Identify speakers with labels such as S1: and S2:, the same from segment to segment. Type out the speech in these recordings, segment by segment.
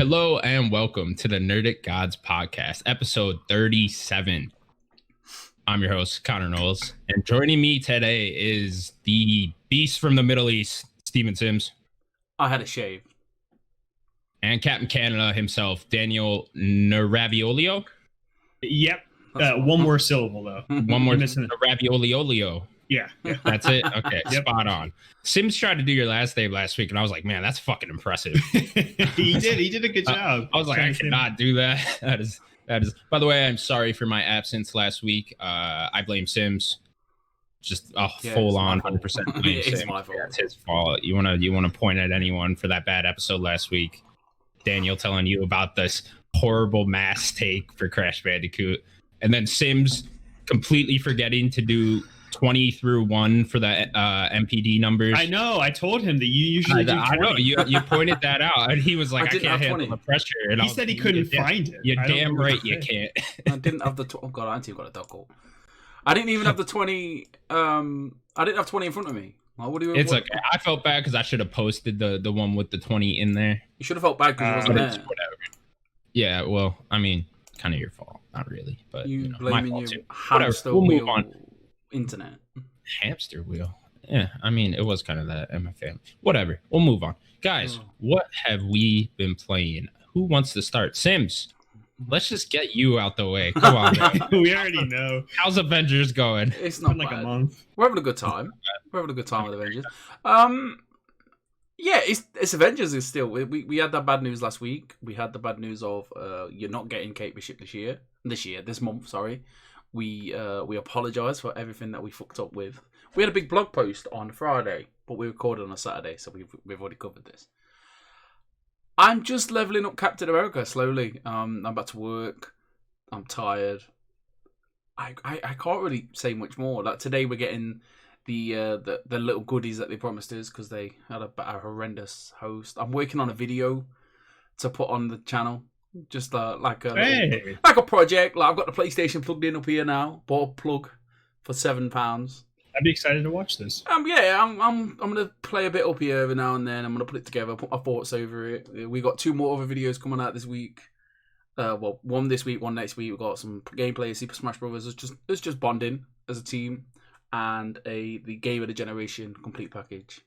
S1: Hello and welcome to the Nerdic Gods podcast, episode 37. I'm your host, Connor Knowles, and joining me today is the beast from the Middle East, Steven Sims.
S2: I had a shave.
S1: And Captain Canada himself, Daniel Neraviolio.
S3: Yep. One more syllable, though.
S1: One more Neravioliolio.
S3: Yeah.
S1: That's it? Okay, yep. Spot on. Sims tried to do your last name last week, and I was like, man, that's fucking impressive.
S3: He did a good job.
S1: I was like, I cannot do that. That is. By the way, I'm sorry for my absence last week. I blame Sims. Just full on 100% blame Sims.
S2: My fault.
S1: It's his fault. You wanna point at anyone for that bad episode last week? Daniel telling you about this horrible mass take for Crash Bandicoot, and then Sims completely forgetting to do 20 through 1 for the MPD numbers.
S3: I know. I told him that you usually do 20.
S1: I know. You pointed that out, and he was like, I can't handle the pressure. And
S3: he said he couldn't find it.
S1: You're damn right you can't.
S2: I didn't have the... Oh, God, I ain't got a duckle. I didn't even have the 20... I didn't have 20 in front of me.
S1: It's okay. I felt bad because I should have posted the one with the 20 in there.
S2: You should have felt bad because it wasn't there.
S1: Whatever. Yeah, well, I mean, kind of your fault. Not really, but
S2: blaming
S1: my fault
S2: you.
S1: too. Whatever. We'll move on.
S2: Internet.
S1: Hamster wheel. Yeah, I mean, it was kind of that in my family. Whatever. We'll move on. Guys, what have we been playing? Who wants to start? Sims, let's just get you out the way. Come on, man.
S3: We already know.
S1: How's Avengers going?
S2: It's not
S3: like
S2: bad.
S3: A month.
S2: We're having a good time. We're having a good time with Avengers. Yeah, it's Avengers is still. We had that bad news last week. We had the bad news of you're not getting Kate Bishop this month. Sorry. We apologise for everything that we fucked up with. We had a big blog post on Friday, but we recorded on a Saturday, so we've already covered this. I'm just leveling up Captain America slowly. I'm back to work. I'm tired. I can't really say much more. Like today, we're getting the little goodies that they promised us because they had a horrendous host. I'm working on a video to put on the channel. Just like a project. Like I've got the PlayStation plugged in up here now. Bought a plug for £7.
S3: I'd be excited to watch this.
S2: Yeah, I'm gonna play a bit up here every now and then. I'm gonna put it together, put my thoughts over it. We got 2 more other videos coming out this week. One this week, one next week. We got some gameplay of Super Smash Brothers. It's just bonding as a team, and the Game of the Generation complete package.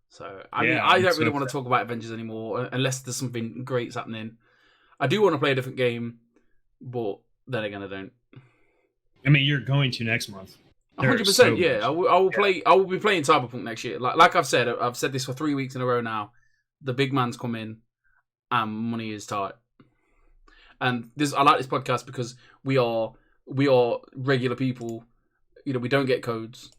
S2: So I don't really want to talk about Avengers anymore unless there's something great's happening. I do want to play a different game, but then again, I don't.
S3: I mean, you're going to next month.
S2: 100%, yeah. I will play. I will be playing Cyberpunk next year. Like I've said this for 3 weeks in a row now. The big man's come in, and money is tight. And I like this podcast because we are regular people. You know, we don't get codes.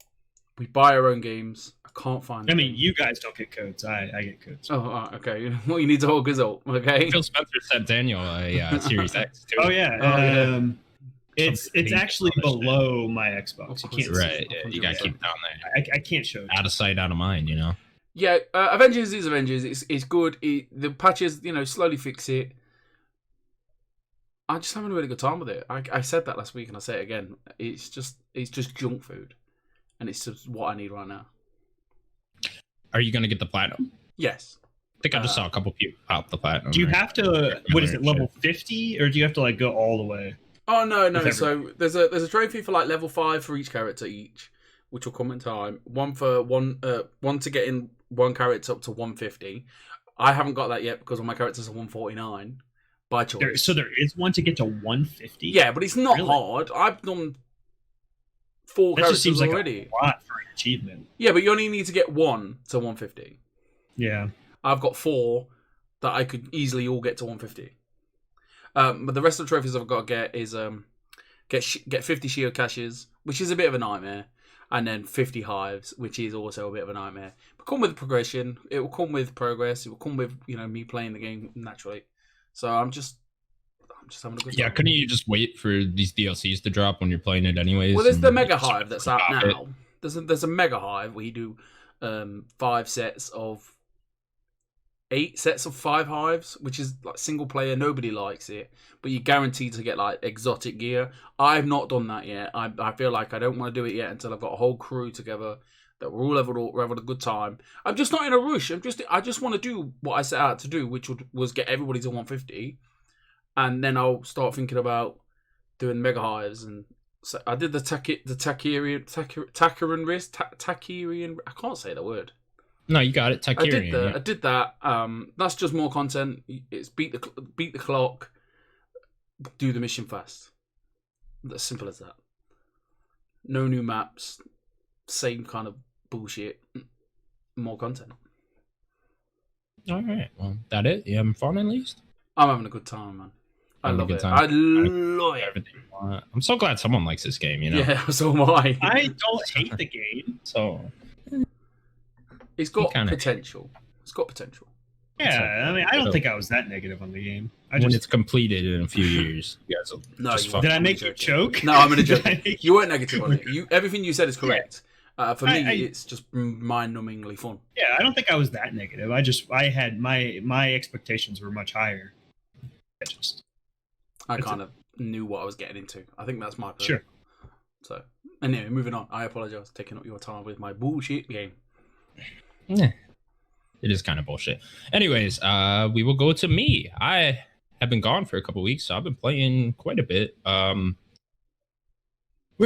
S2: We buy our own games. I can't find.
S3: I mean, you guys don't get codes. I get codes.
S2: Oh, okay. Well, you need to hold us up, okay?
S1: Phil Spencer sent Daniel a Series X too.
S3: Oh yeah. It's actually below my Xbox. You can't.
S1: Right. Yeah, you gotta keep it down there.
S3: I can't show it.
S1: Out of sight, out of mind. You know.
S2: Yeah. Avengers is Avengers. It's good. The patches, slowly fix it. I'm just having a really good time with it. I said that last week and I say it again. It's just junk food. And it's just what I need right now. Are
S1: you going to get the platinum?
S2: Yes.
S1: I think I just saw a couple people pop the platinum.
S3: Do you have to, what is it, level 50? Or do you have to go all the way?
S2: Oh, no. So there's a trophy for level 5 for each character each, which will come in time. One to get in one character up to 150. I haven't got that yet because all my characters are 149 by choice.
S3: So there is one to get to 150?
S2: Yeah, but it's not hard. I've done 4 characters
S3: seems like
S2: already.
S3: A lot for an achievement.
S2: Yeah, but you only need to get 1 to 150.
S3: Yeah.
S2: I've got 4 that I could easily all get to 150. But the rest of the trophies I've got to get is get 50 shield caches, which is a bit of a nightmare, and then 50 hives, which is also a bit of a nightmare. But come with progression. It will come with progress. It will come with me playing the game naturally. So I'm just having a good time.
S1: Yeah, couldn't you just wait for these DLCs to drop when you're playing it anyways?
S2: Well, there's the Mega Hive that's out now. There's a Mega Hive where you do 5 sets of 8 sets of 5 hives, which is like single player. Nobody likes it, but you're guaranteed to get like exotic gear. I've not done that yet. I feel like I don't want to do it yet until I've got a whole crew together that we're all having a good time. I'm just not in a rush. I just want to do what I set out to do, which was get everybody to 150, and then I'll start thinking about doing mega hives. And so I did the Tachirian risk. Tachirian. I can't say the word.
S1: No, you got it. Tachirian.
S2: I did that. That's just more content. It's beat the clock. Do the mission fast. As simple as that. No new maps. Same kind of bullshit. More content.
S1: All right. Well, that it? You having fun at least?
S2: I'm having a good time, man. I love it. I love it.
S1: I'm so glad someone likes this game, you know?
S2: Yeah, so am I.
S3: I don't hate the game, so...
S2: It's got potential. It's got potential.
S3: Yeah, I mean, I don't think I was that negative on the game.
S1: When it's completed in a few years, you guys will
S3: Did I make you choke?
S2: No, I'm going to joke. You weren't negative on it. Everything you said is correct. For me, it's just mind-numbingly fun.
S3: Yeah, I don't think I was that negative. I had my expectations were much higher.
S2: I kind of knew what I was getting into. I think that's my plan.
S3: Sure.
S2: So, anyway, moving on. I apologize for taking up your time with my bullshit game.
S1: Yeah. It is kind of bullshit. Anyways, we will go to me. I have been gone for a couple weeks, so I've been playing quite a bit. Where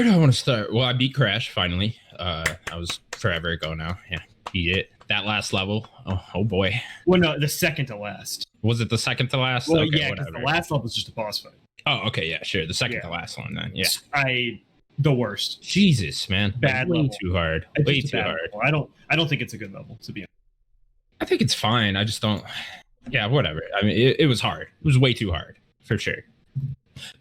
S1: do I want to start? Well, I beat Crash finally. I was forever ago now. Yeah, beat it. That last level. Oh boy.
S3: Well, no, the second to last.
S1: Was it the second to last?
S3: Well, okay, yeah, because the last level was just a boss fight.
S1: Oh, okay, yeah, sure. The second to last one then. Yeah.
S3: The worst.
S1: Jesus, man.
S3: Bad
S1: way
S3: level.
S1: Too hard. Way too hard.
S3: Level. I don't think it's a good level, to be honest.
S1: I think it's fine. I just don't. Yeah, whatever. I mean, it was hard. It was way too hard for sure.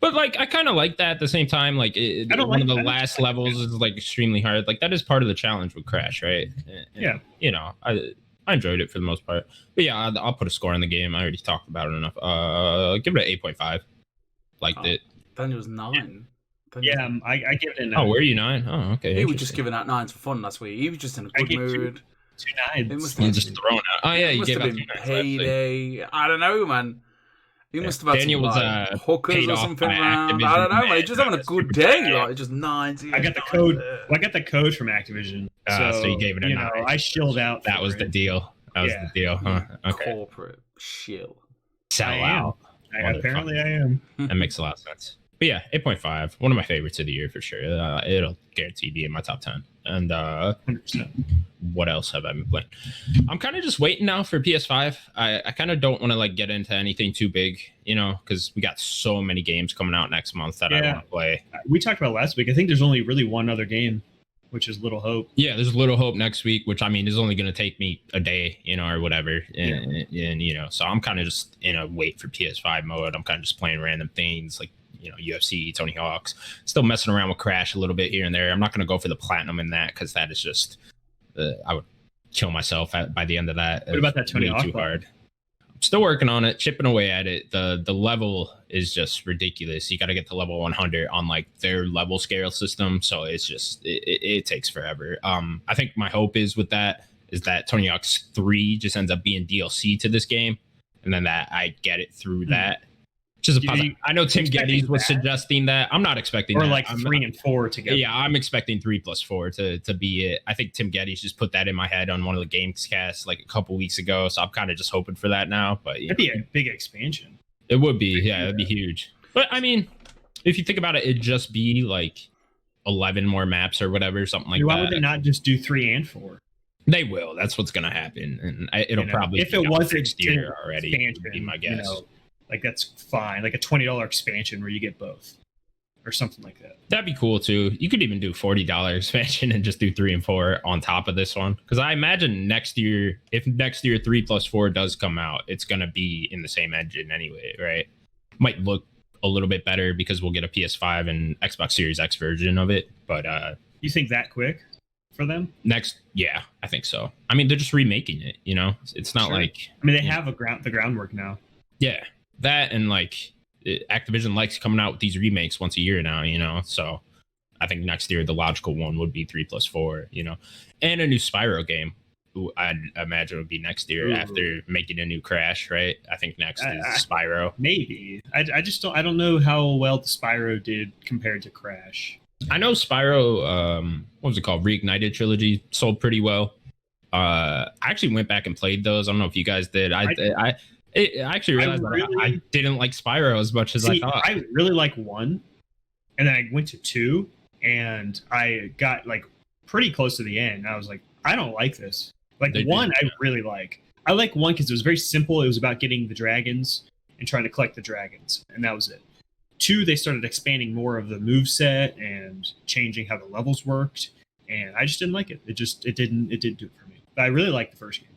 S1: But like, I kind of like that at the same time. Like, one of the last levels is like extremely hard. Like, that is part of the challenge with Crash, right? And,
S3: yeah.
S1: You know, I enjoyed it for the most part. But yeah, I'll put a score on the game. I already talked about it enough. Give it an 8.5. Liked it.
S2: Daniel's 9.
S3: Yeah, I give it a 9.
S1: Oh, were you 9? Oh, okay.
S2: He was just giving out 9s for fun last week. He was just in a good mood.
S3: 2 9s.
S2: It must have
S1: just thrown out. Oh yeah, you gave out 2 9s.
S2: Payday. I don't know, man. He must have had
S1: Daniel
S2: some,
S1: was
S2: hookers or something around. I don't know, man. He's just having a good day. Like, just 9s.
S3: I got the code. Well, I got the code from Activision.
S1: So you gave it a 9.
S3: I shilled out.
S1: That was the deal. That was the deal, huh? Okay.
S2: Corporate shill.
S1: Sell out.
S3: Apparently, I am.
S1: That makes a lot of sense. But yeah, 8.5. One of my favorites of the year for sure. It'll guarantee be in my top 10. And
S3: 100%.
S1: What else have I been playing? I'm kind of just waiting now for PS5. I kind of don't want to like get into anything too big, you know, because we got so many games coming out next month that I want to play.
S3: We talked about last week. I think there's only really one other game, which is Little Hope.
S1: Yeah, there's Little Hope next week, which I mean is only going to take me a day, you know, or whatever. And you know, so I'm kind of just in a wait for PS5 mode. I'm kind of just playing random things like, you know, UFC, Tony Hawk's, still messing around with Crash a little bit here and there. I'm not going to go for the platinum in that because that is just, I would kill myself by the end of that.
S3: What about that Tony Hawk?
S1: Too hard. I'm still working on it, chipping away at it. The level is just ridiculous. You got to get to level 100 on like their level scale system. So it's just, it takes forever. I think my hope is that Tony Hawk's 3 just ends up being DLC to this game. And then that I get it through that. I know Tim Geddes was suggesting that. I'm not expecting
S3: or
S1: that.
S3: Like 3 and 4 together.
S1: Yeah, I'm expecting 3 plus 4 to be it. I think Tim Geddes just put that in my head on one of the Gamescasts like a couple weeks ago. So I'm kind of just hoping for that now. But
S3: that'd be a big expansion.
S1: It would be. Yeah, it'd be huge. But I mean, if you think about it, it'd just be like 11 more maps or whatever, something like that.
S3: Why would they not just do 3 and 4?
S1: They will. That's what's going to happen. And it'll probably
S3: if it was next
S1: year already, would be my guess.
S3: You know, like that's fine, like a $20 expansion where you get both, or something like that.
S1: That'd be cool too. You could even do $40 expansion and just do 3 and 4 on top of this one. Because I imagine next year, if next year 3 plus 4 does come out, it's gonna be in the same engine anyway, right? Might look a little bit better because we'll get a PS5 and Xbox Series X version of it. But
S3: you think that quick for them?
S1: Yeah, I think so. I mean, they're just remaking it. You know, it's not like.
S3: I mean, they have the groundwork now.
S1: Yeah. That and like Activision likes coming out with these remakes once a year now, you know. So I think next year the logical one would be 3 plus 4, you know, and a new Spyro game. I'd imagine would be next year after making a new Crash, right? I think next is Spyro.
S3: Maybe I just don't know how well the Spyro did compared to Crash.
S1: I know Spyro, what was it called? Reignited Trilogy sold pretty well. I actually went back and played those. I don't know if you guys did. I actually realized I didn't like Spyro as much as I thought.
S3: I really like 1, and then I went to 2, and I got like pretty close to the end. I was like, I don't like this. Like 1, I really like. I like 1 because it was very simple. It was about getting the dragons and trying to collect the dragons, and that was it. 2, they started expanding more of the moveset and changing how the levels worked, and I just didn't like it. It didn't do it for me. But I really liked the first game.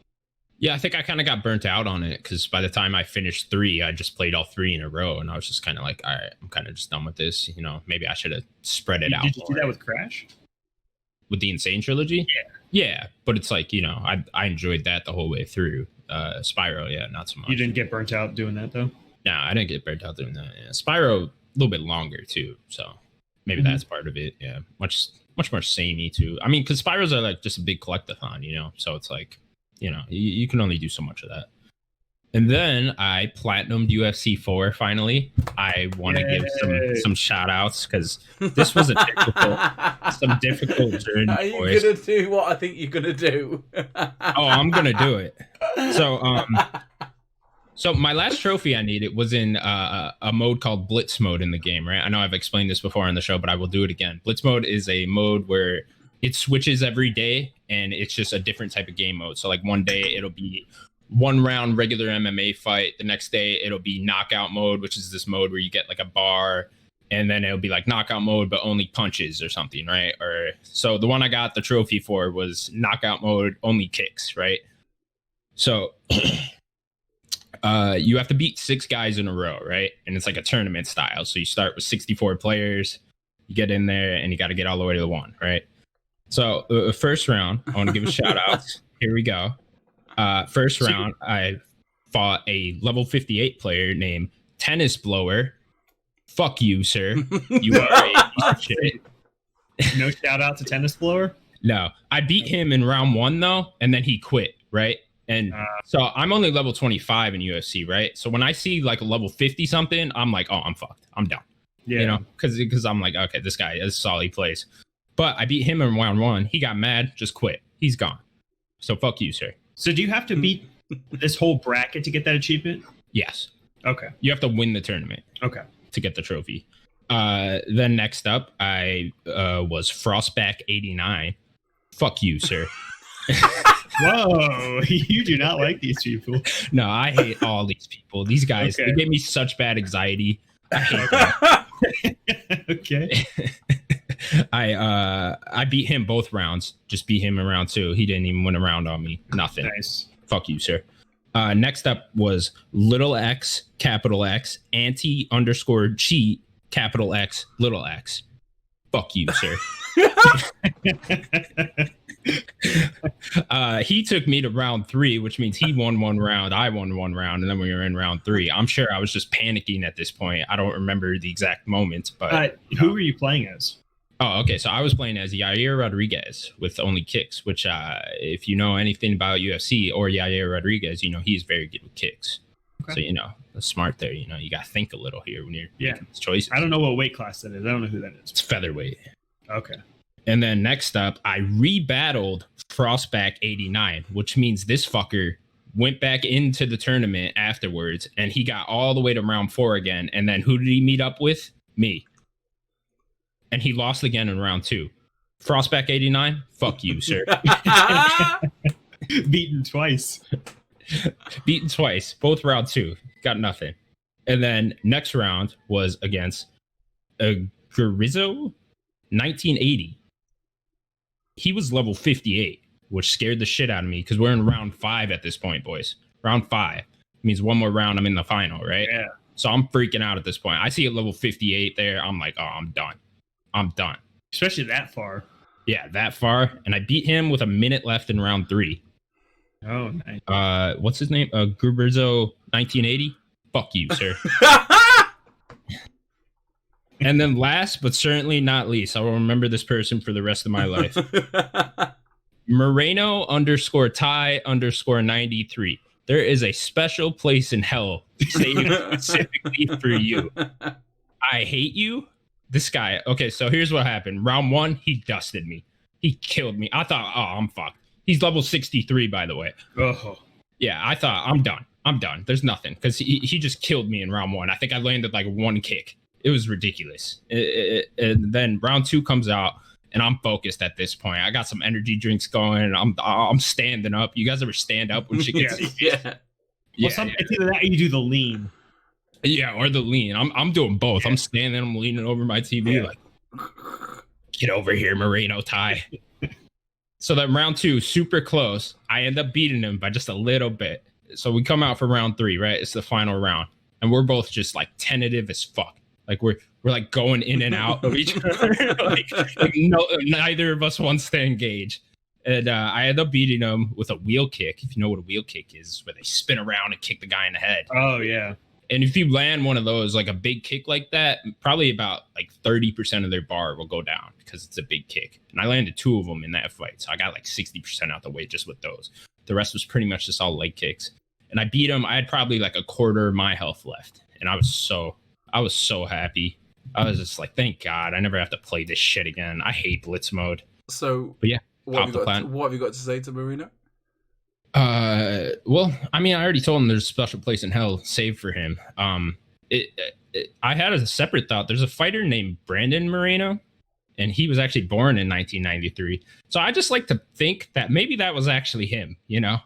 S1: Yeah, I think I kind of got burnt out on it because by the time I finished 3, I just played all 3 in a row, and I was just kind of like, all right, I'm kind of just done with this. You know, maybe I should have spread it out.
S3: Did you do that with Crash?
S1: With the Insane Trilogy? Yeah, but it's like, you know, I enjoyed that the whole way through. Spyro, yeah, not so much.
S3: You didn't get burnt out doing that though?
S1: No, I didn't get burnt out doing that. Yeah. Spyro, a little bit longer too, so maybe that's part of it. Yeah, much more samey too. I mean, because Spyros are like just a big collectathon, you know, so it's like, you know, you can only do so much of that. And then I platinumed UFC 4 finally. I want to give some shout outs because this was some difficult journey.
S2: Are you gonna do what I think you're gonna do?
S1: Oh, I'm gonna do it. So my last trophy I needed was in a mode called Blitz Mode in the game, right? I know I've explained this before on the show, but I will do it again. Blitz Mode is a mode where it switches every day, and it's just a different type of game mode. So like one day it'll be 1 round regular MMA fight. The next day it'll be knockout mode, which is this mode where you get like a bar, and then it'll be like knockout mode, but only punches or something, right? Or so the one I got the trophy for was knockout mode, only kicks, right? So you have to beat 6 guys in a row, right? And it's like a tournament style. So you start with 64 players, you get in there, and you got to get all the way to the 1, right? So first round, I want to give a shout out. Here we go. First round, I fought a level 58 player named Tennis Blower. Fuck you, sir. You are a piece of shit.
S3: No shout out to Tennis Blower?
S1: No. I beat him in round 1, though, and then he quit, right? And so I'm only level 25 in UFC, right? So when I see like a level 50 something, I'm like, oh, I'm fucked. I'm done. Yeah. You know, because I'm like, okay, this guy is solid. He plays. But I beat him in round 1. He got mad, just quit. He's gone. So fuck you, sir.
S3: So do you have to beat this whole bracket to get that achievement?
S1: Yes.
S3: Okay.
S1: You have to win the tournament.
S3: Okay.
S1: To get the trophy. Then next up, I was Frostback 89. Fuck you, sir.
S3: Whoa, you do not like these people.
S1: No, I hate all these people. These guys, they gave me such bad anxiety. I hate them.
S3: Okay.
S1: I beat him both rounds. Just beat him in round 2. He didn't even win a round on me. Nothing.
S3: Nice.
S1: Fuck you, sir. Next up was little x, capital X, anti_cheat, capital X, little x. Fuck you, sir. He took me to round 3, which means he won 1 round, I won 1 round, and then we were in round 3. I'm sure I was just panicking at this point. I don't remember the exact moment, but
S3: who were you playing as?
S1: Oh, okay. So I was playing as Yair Rodriguez with only kicks, which if you know anything about UFC or Yair Rodriguez, you know he's very good with kicks. Okay. So you know, that's smart there. You know, you got to think a little here when you're making these choices.
S3: I don't know what weight class that is. I don't know who that is.
S1: It's featherweight.
S3: Okay.
S1: And then next up, I rebattled Frostback 89, which means this fucker went back into the tournament afterwards, and he got all the way to round 4 again. And then who did he meet up with? Me. And he lost again in round 2. Frostback 89, fuck you, sir.
S3: Beaten twice.
S1: Beaten twice, both round 2. Got nothing. And then next round was against Gurizzo 1980. He was level 58, which scared the shit out of me because we're in round 5 at this point, boys. Round 5 means one more round, I'm in the final, right?
S3: Yeah.
S1: So I'm freaking out at this point. I see a level 58 there. I'm like, oh, I'm done. I'm done.
S3: Especially that far.
S1: Yeah, that far. And I beat him with a minute left in round 3.
S3: Oh, nice.
S1: What's his name? Guberzo 1980. Fuck you, sir. And then last, but certainly not least, I will remember this person for the rest of my life. Moreno _Ty_93. There is a special place in hell saved specifically for you. I hate you, this guy. Okay, so here's what happened. Round 1, he dusted me. He killed me. I thought, oh, I'm fucked. He's level 63, by the way.
S3: Oh.
S1: Yeah, I thought, I'm done. There's nothing. Because he just killed me in round 1. I think I landed like 1 kick. It was ridiculous. And then round 2 comes out, and I'm focused at this point. I got some energy drinks going. I'm standing up. You guys ever stand up when shit gets
S2: Yeah.
S3: It's either that or you do the lean.
S1: Yeah, or the lean. I'm doing both. I'm standing, I'm leaning over my TV like, get over here, Moreno Ty. So then round 2, super close. I end up beating him by just a little bit. So we come out for round 3, right? It's the final round. And we're both just like tentative as fuck. Like we're like going in and out of each other. like neither of us wants to engage. And I end up beating him with a wheel kick. If you know what a wheel kick is, where they spin around and kick the guy in the head.
S3: Oh, yeah.
S1: And if you land one of those, like a big kick like that, probably about like 30% of their bar will go down because it's a big kick. And I landed 2 of them in that fight. So I got like 60% out the way just with those. The rest was pretty much just all leg kicks. And I beat him. I had probably like a quarter of my health left. And I was so happy. I was just like, thank God, I never have to play this shit again. I hate Blitz mode.
S2: So,
S1: but yeah,
S2: what have you got to say to Marino?
S1: Well, I mean, I already told him there's a special place in hell saved for him. I had a separate thought. There's a fighter named Brandon Moreno, and he was actually born in 1993. So I just like to think that maybe that was actually him, you know,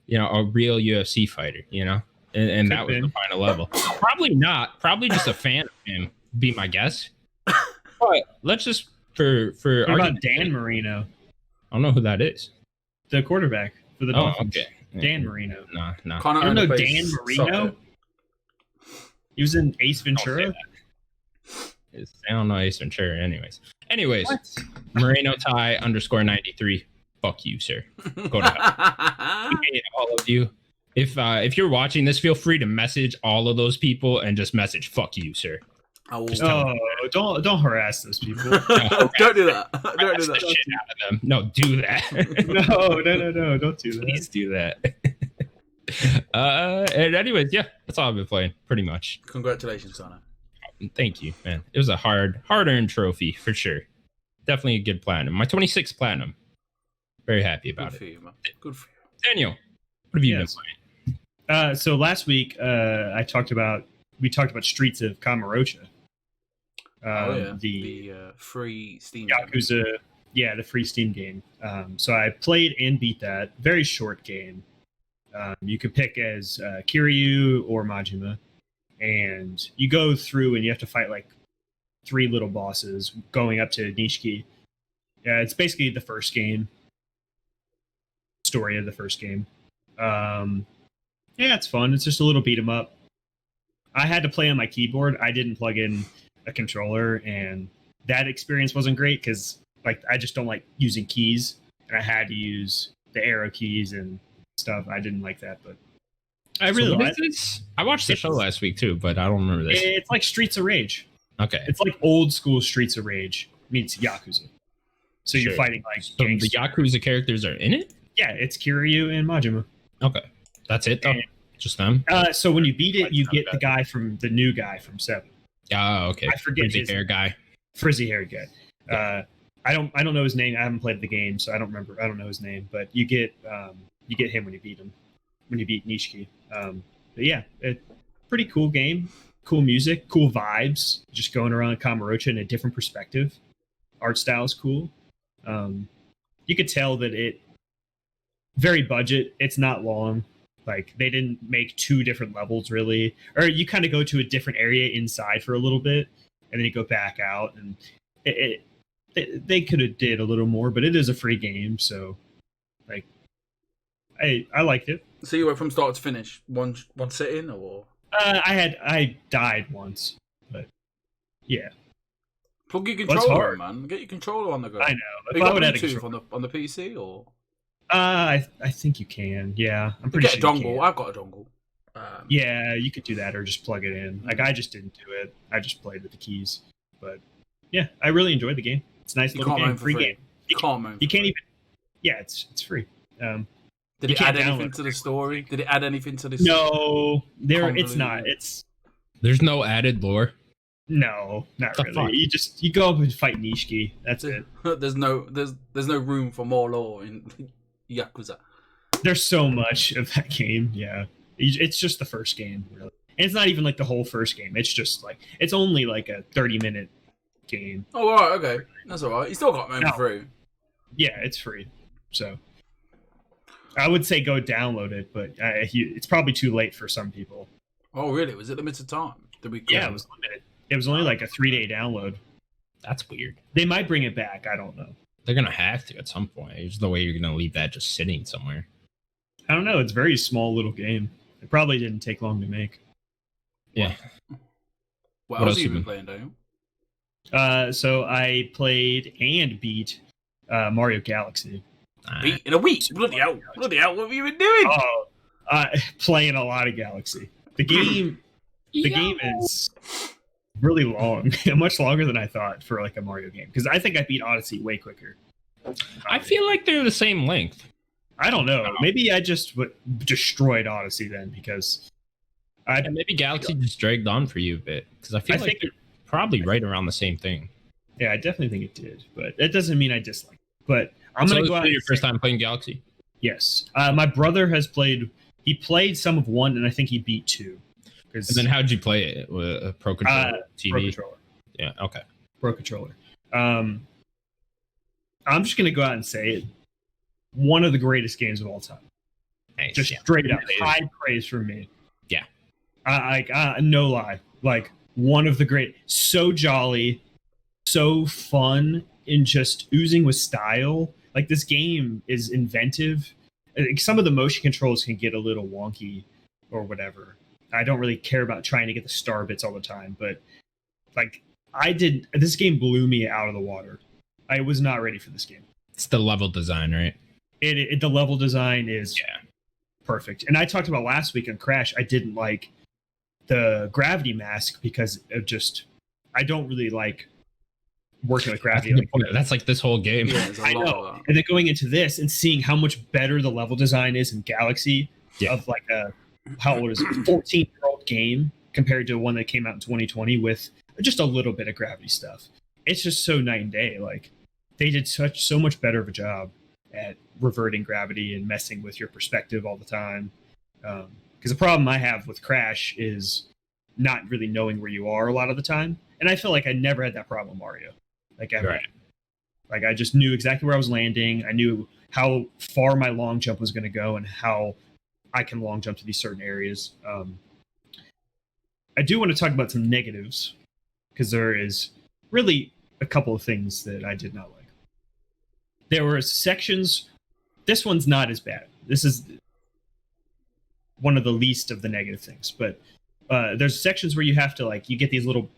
S1: a real UFC fighter, you know, and that was the final level. Probably not. Probably just a fan of him, be my guess. But let's just for
S3: what about Dan Marino?
S1: I don't know who that is.
S3: The quarterback for the Dolphins.
S1: Okay.
S3: Dan Marino.
S1: No.
S3: You don't know Dan Marino? He was in Ace Ventura.
S1: I don't know Ace Ventura. Anyways, Moreno Ty _93. Fuck you, sir. Go to hell. We hate all of you. If you're watching this, feel free to message all of those people and just message "fuck you, sir."
S3: Don't harass those people.
S2: Don't do that. Don't do
S1: The
S2: that.
S1: shit out of them. No, do that.
S3: No, don't do that.
S1: Please do that. And anyways, yeah, that's all I've been playing, pretty much.
S2: Congratulations, Sana.
S1: Thank you, man. It was a hard-earned trophy for sure. Definitely a good platinum. My 26th platinum. Very happy about it.
S2: Good for you, man. Good for you.
S1: Daniel, what have you been playing?
S3: So last week, we talked about Streets of Kamurocho. The
S2: free Steam
S3: Yakuza, the free Steam game. So I played and beat that. Very short game. You could pick as Kiryu or Majima, and you go through and you have to fight like 3 little bosses going up to Nishiki. Yeah, it's basically the first game. Story of the first game. It's fun. It's just a little beat 'em up. I had to play on my keyboard. I didn't plug in a controller, and that experience wasn't great because like I just don't like using keys, and I had to use the arrow keys and stuff. I didn't like that, but I really like
S1: this. I watched the show last week too, but I don't remember this.
S3: It's like Streets of Rage.
S1: Okay,
S3: it's like old school Streets of Rage meets Yakuza. So you're fighting like
S1: the Yakuza characters are in it.
S3: Yeah, it's Kiryu and Majima.
S1: Okay, that's it though. Just them.
S3: So when you beat it, you get the new guy from 7.
S1: Oh, okay.
S3: I forget
S1: his hair guy.
S3: Frizzy haired guy. I don't know his name. I haven't played the game, so I don't remember. I don't know his name, but you get him when you beat him. When you beat Nishiki. But yeah, pretty cool game. Cool music, cool vibes. Just going around Kamurocho in a different perspective. Art style is cool. You could tell that it very budget. It's not long. Like they didn't make 2 different levels really, or you kind of go to a different area inside for a little bit, and then you go back out. And they could have did a little more, but it is a free game, so like I liked it.
S2: So you went from start to finish, one sitting, or?
S3: I died once, but yeah.
S2: Plug your controller, man. Get your controller on the go.
S3: I know.
S2: If you got Bluetooth on the PC, or?
S3: I think you can. Yeah, I'm pretty sure.
S2: Get a dongle. I've got a dongle.
S3: Yeah, you could do that, or just plug it in. Like I just didn't do it. I just played with the keys. But yeah, I really enjoyed the game. It's a nice little game, free game. You can't even. Yeah, it's free.
S2: Did it add anything to the story? Did it add anything to this?
S3: No, it's not. There's
S1: no added lore.
S3: No, not
S1: The
S3: really.
S1: fuck?
S3: You go up and fight Nishiki. That's it.
S2: There's no room for more lore in Yakuza.
S3: There's so much of that game. Yeah, it's just the first game, really. And it's not even like the whole first game. It's just like it's only like a 30-minute game.
S2: Oh, all right, okay, that's all right. You still got Moment through.
S3: Yeah, it's free. So I would say go download it, but it's probably too late for some people.
S2: Oh, really? Was it limited time? Did we?
S3: Yeah, it was limited. It was only like a 3-day download.
S1: That's weird.
S3: They might bring it back. I don't know.
S1: They're gonna have to at some point. There's no way you're gonna leave that just sitting somewhere.
S3: I don't know. It's a very small little game. It probably didn't take long to make.
S1: Yeah.
S2: What else have you been playing, Daniel?
S3: So I played and beat Mario Galaxy.
S2: Beat in a week? Bloody hell! What have you been doing?
S3: Playing a lot of Galaxy. The game is really long, much longer than I thought for like a Mario game. Because I think I beat Odyssey way quicker.
S1: I feel like they're the same length.
S3: I don't know. Maybe I just destroyed Odyssey then because
S1: maybe Galaxy just dragged on for you a bit because I feel like they're probably right around the same thing.
S3: Yeah, I definitely think it did, but that doesn't mean I dislike it. But I'm gonna go out.
S1: Your first time playing Galaxy?
S3: Yes, my brother has played. He played some of 1, and I think he beat 2.
S1: And then how'd you play it? With a Pro Controller TV?
S3: Pro Controller.
S1: Yeah. Okay.
S3: Pro Controller. I'm just gonna go out and say it. One of the greatest games of all time.
S1: Nice,
S3: just straight up high praise from me.
S1: Yeah.
S3: No lie. Like one of the great. So jolly, so fun, and just oozing with style. Like this game is inventive. Some of the motion controls can get a little wonky or whatever. I don't really care about trying to get the star bits all the time, but like this game blew me out of the water. I was not ready for this game.
S1: It's the level design, right?
S3: The level design is perfect. And I talked about last week on Crash, I didn't like the gravity mask because of I don't really like working with gravity.
S1: That's like this whole game.
S2: Yeah,
S3: I know. And then going into this and seeing how much better the level design is in Galaxy of like how old is it? 14-year-old game compared to one that came out in 2020 with just a little bit of gravity stuff. It's just so night and day. Like they did so much better of a job at reverting gravity and messing with your perspective all the time. Because the problem I have with Crash is not really knowing where you are a lot of the time. And I feel like I never had that problem with Mario. Like ever. Right. Like I just knew exactly where I was landing. I knew how far my long jump was going to go and how I can long jump to these certain areas. I do want to talk about some negatives because there is really a couple of things that I did not like. There were sections. This one's not as bad. This is one of the least of the negative things. But there's sections where you have to you get these little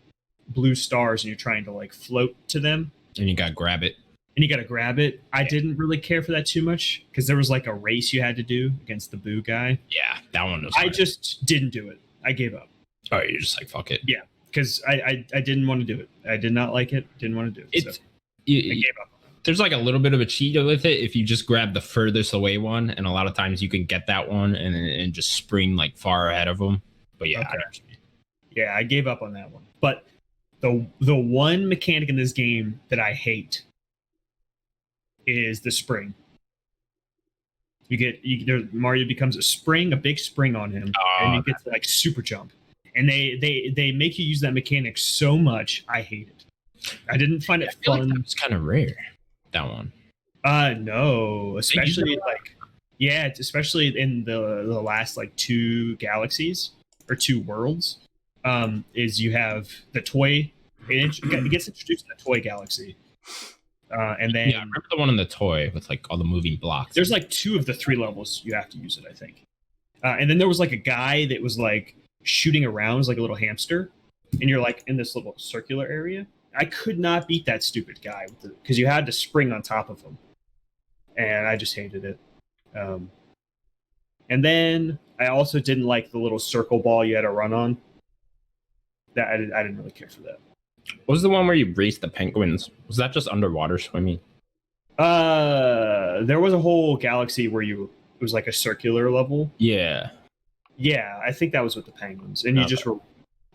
S3: blue stars and you're trying to float to them.
S1: And you got to grab it.
S3: I didn't really care for that too much because there was a race you had to do against the Boo guy.
S1: Yeah, that one was.
S3: I just didn't do it. I gave up.
S1: Oh, you're just fuck it.
S3: Yeah, because I didn't want to do it. I did not like it. Didn't want to do it. So I gave up.
S1: There's a little bit of a cheat with it if you just grab the furthest away one, and a lot of times you can get that one and just spring far ahead of them. But yeah,
S3: okay. I gave up on that one. But the one mechanic in this game that I hate is the spring. Mario becomes a big spring on him, and you get to super jump. And they make you use that mechanic so much. I hate it. I didn't find it fun.
S1: It's kind of rare. That one.
S3: No, especially especially in the last 2 galaxies or 2 worlds. Is you have the toy. It gets introduced in the toy galaxy. And then
S1: I remember the one in the toy with all the moving blocks.
S3: There's 2 of the 3 levels you have to use it, I think. And then there was a guy that was shooting around as a little hamster, and you're in this little circular area. I could not beat that stupid guy because you had to spring on top of him, and I just hated it. And then I also didn't like the little circle ball you had to run on. That I didn't really care for that.
S1: What was the one where you raced the penguins? Was that just underwater swimming?
S3: There was a whole galaxy where it was a circular level.
S1: Yeah.
S3: Yeah, I think that was with the penguins, and you just were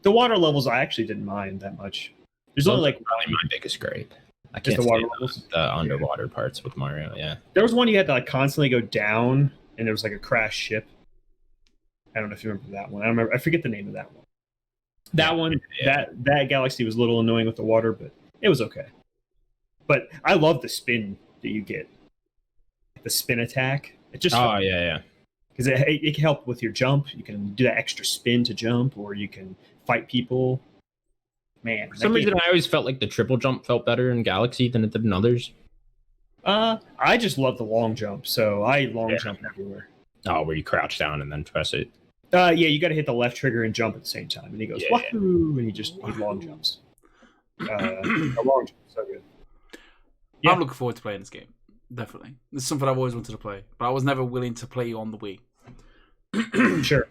S3: The water levels I actually didn't mind that much. There's only like
S1: probably my biggest gripe. I
S3: Just
S1: can't
S3: the water
S1: stand
S3: levels?
S1: the underwater parts with Mario. Yeah.
S3: there was one you had to like constantly go down, and there was like a crashed ship. I don't know if you remember that one. I don't remember. I forget the name of that one. That one, that galaxy was a little annoying with the water, but it was okay. But I love the spin that you get. The spin attack. It just
S1: yeah.
S3: because it can help with your jump. You can do that extra spin to jump, or you can fight people. Man,
S1: For some reason, I always felt like the triple jump felt better in Galaxy than it did in others.
S3: I just love the long jump, so I long jump everywhere.
S1: Oh, where you crouch down and then press it.
S3: Yeah, you got to hit the left trigger and jump at the same time, and he goes
S1: Yeah.
S3: wahoo, and he long jumps. A long jump, so good. Yeah.
S2: I'm looking forward to playing this game. Definitely, it's something I've always wanted to play, but I was never willing to play on the Wii.
S3: Sure.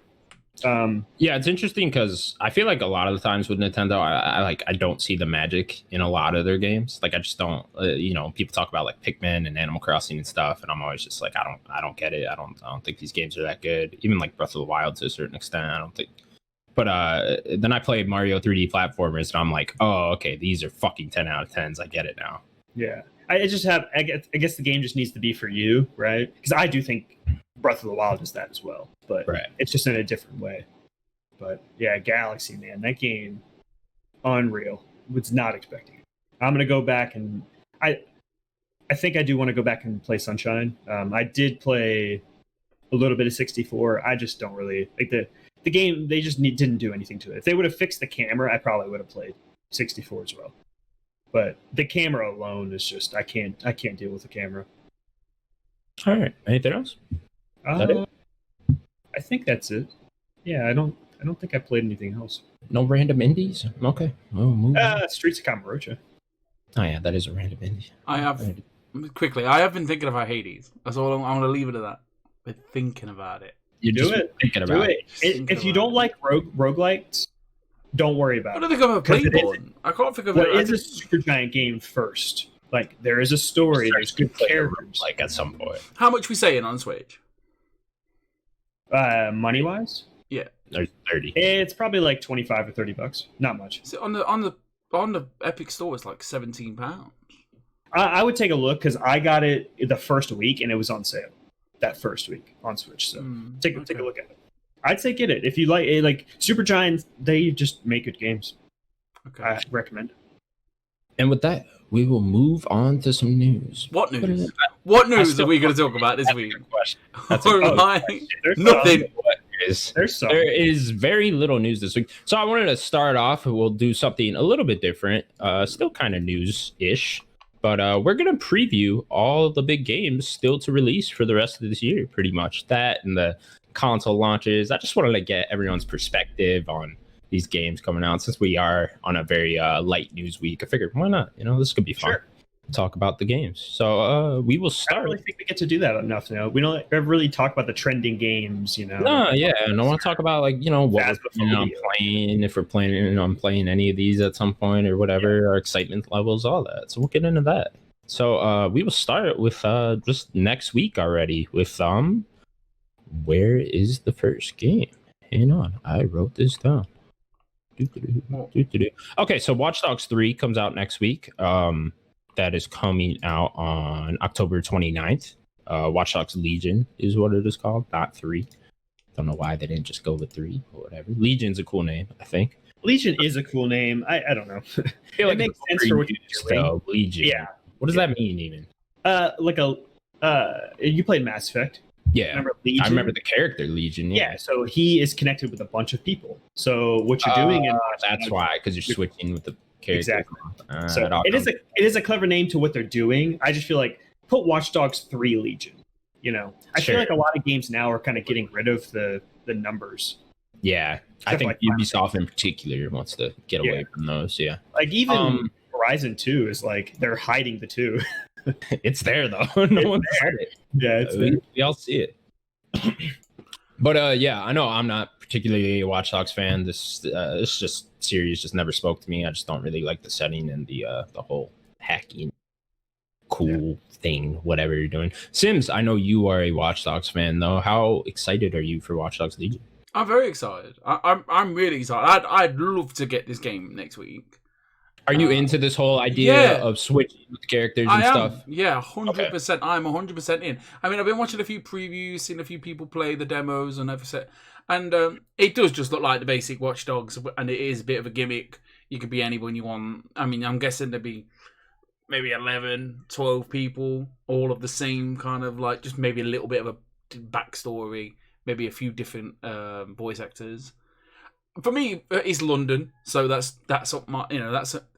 S1: Yeah, it's interesting because I feel like a lot of the times with Nintendo, I don't see the magic in a lot of their games. Like I just don't. People talk about like Pikmin and Animal Crossing and stuff, and I'm always just like, I don't get it. I don't think these games are that good. Even like Breath of the Wild to a certain extent, I don't think. But then I played Mario 3D platformers, and I'm like, oh, okay, these are fucking 10 out of 10s. I get it now.
S3: Yeah, I guess the game just needs to be for you, right? Because I do think Breath of the Wild is that as well, but it's just in a different way. But yeah, Galaxy, man, that game, unreal. Was not expecting it. I'm gonna go back and I think I do want to go back and play Sunshine. I did play a little bit of 64. I just don't really like the game. They just didn't do anything to it. If they would have fixed the camera, I probably would have played 64 as well. But the camera alone is just I can't deal with the camera.
S1: All right. Anything else?
S3: I think that's it. Yeah, I don't think I played anything else.
S1: No random indies? Okay. Oh, move on.
S3: Streets of Kamurocho.
S1: Oh, yeah, that is a random indie.
S2: I have been thinking about Hades. That's all. I'm going to leave it at that. Been thinking about it.
S1: You
S3: do it.
S1: Thinking about it.
S3: If you don't like roguelikes, don't worry about it.
S2: I don't think I've ever played one. I can't think of it.
S3: It is a super giant game first. Like, there is a story, there's good characters.
S1: Like, at some point.
S2: How much we saying on Switch?
S3: Money-wise?
S2: Yeah.
S1: There's 30.
S3: It's probably like $25 or $30. Not much.
S2: So on the Epic Store, it's like £17.
S3: I would take a look because I got it the first week and it was on sale that first week on Switch. So take a look at it. I'd say get it if you like Supergiant. They just make good games.
S2: Okay,
S3: I recommend it.
S1: And with that, we will move on to some news.
S2: What news? What news are we going to talk about this week?
S1: That's
S2: Nothing.
S1: There is very little news this week. So I wanted to start off. We'll do something a little bit different. Still kind of news-ish. But we're going to preview all of the big games still to release for the rest of this year, pretty much. That and the console launches. I just wanted to get everyone's perspective on these games coming out. Since we are on a very light news week, I figured, why not? This could be fun.
S3: Sure.
S1: Talk about the games. So we will start.
S3: I don't really think we get to do that enough. We don't ever really talk about the trending games.
S1: No, yeah, and I want to talk about what we're planning on playing, if we're planning on playing any of these at some point or whatever, our excitement levels, all that. So we'll get into that. So we will start with just next week already with where is the first game? Hang on, I wrote this down. Okay, so Watch Dogs 3 comes out next week. That is coming out on October 29th. Watch Dogs Legion is what it is called, not 3. Don't know why they didn't just go with 3 or whatever. Legion's a cool name, I think.
S3: Legion is a cool name. I don't know.
S1: I feel like
S3: it makes sense for what you're doing.
S1: Legion.
S3: Yeah.
S1: What does that mean even?
S3: You played Mass Effect.
S1: Yeah.
S3: Remember Legion?
S1: I remember the character Legion.
S3: Yeah, so he is connected with a bunch of people. So what you're doing in
S1: that's why, because you're switching with the character.
S3: Exactly. So it is a clever name to what they're doing. I just feel like put Watch Dogs 3 Legion. I feel like a lot of games now are kind of getting rid of the numbers.
S1: Yeah. I think Ubisoft in particular wants to get away from those. Yeah.
S3: Like even Horizon 2 is like they're hiding the 2.
S1: It's there though. No one said it.
S3: Yeah, it's there.
S1: We all see it. But yeah, I know I'm not particularly a Watch Dogs fan. This series just never spoke to me. I just don't really like the setting and the whole hacking thing, whatever you're doing. Sims, I know you are a Watch Dogs fan though. How excited are you for Watch Dogs Legion?
S2: I'm very excited. I'm really excited. I'd love to get this game next week.
S1: Are you into this whole idea of switching with the characters and stuff?
S2: Yeah, 100%. I'm 100% in. I mean, I've been watching a few previews, seen a few people play the demos and everything, and it does just look like the basic Watch Dogs, and it is a bit of a gimmick. You could be anyone you want. I mean, I'm guessing there'd be maybe 11, 12 people, all of the same kind of like, just maybe a little bit of a backstory, maybe a few different voice actors. For me, it's London, so that's up my,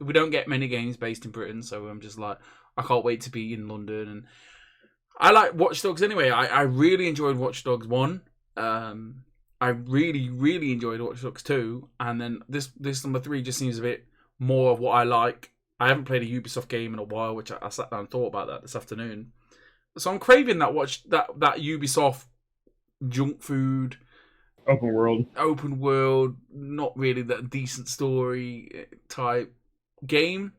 S2: we don't get many games based in Britain, so I'm just like, I can't wait to be in London. And I like Watch Dogs anyway. I really enjoyed Watch Dogs 1. I really, really enjoyed Watch Dogs 2, and then this number 3 just seems a bit more of what I like. I haven't played a Ubisoft game in a while, which I sat down and thought about that this afternoon. So I'm craving that Ubisoft junk food. Open world, not really that decent story type game.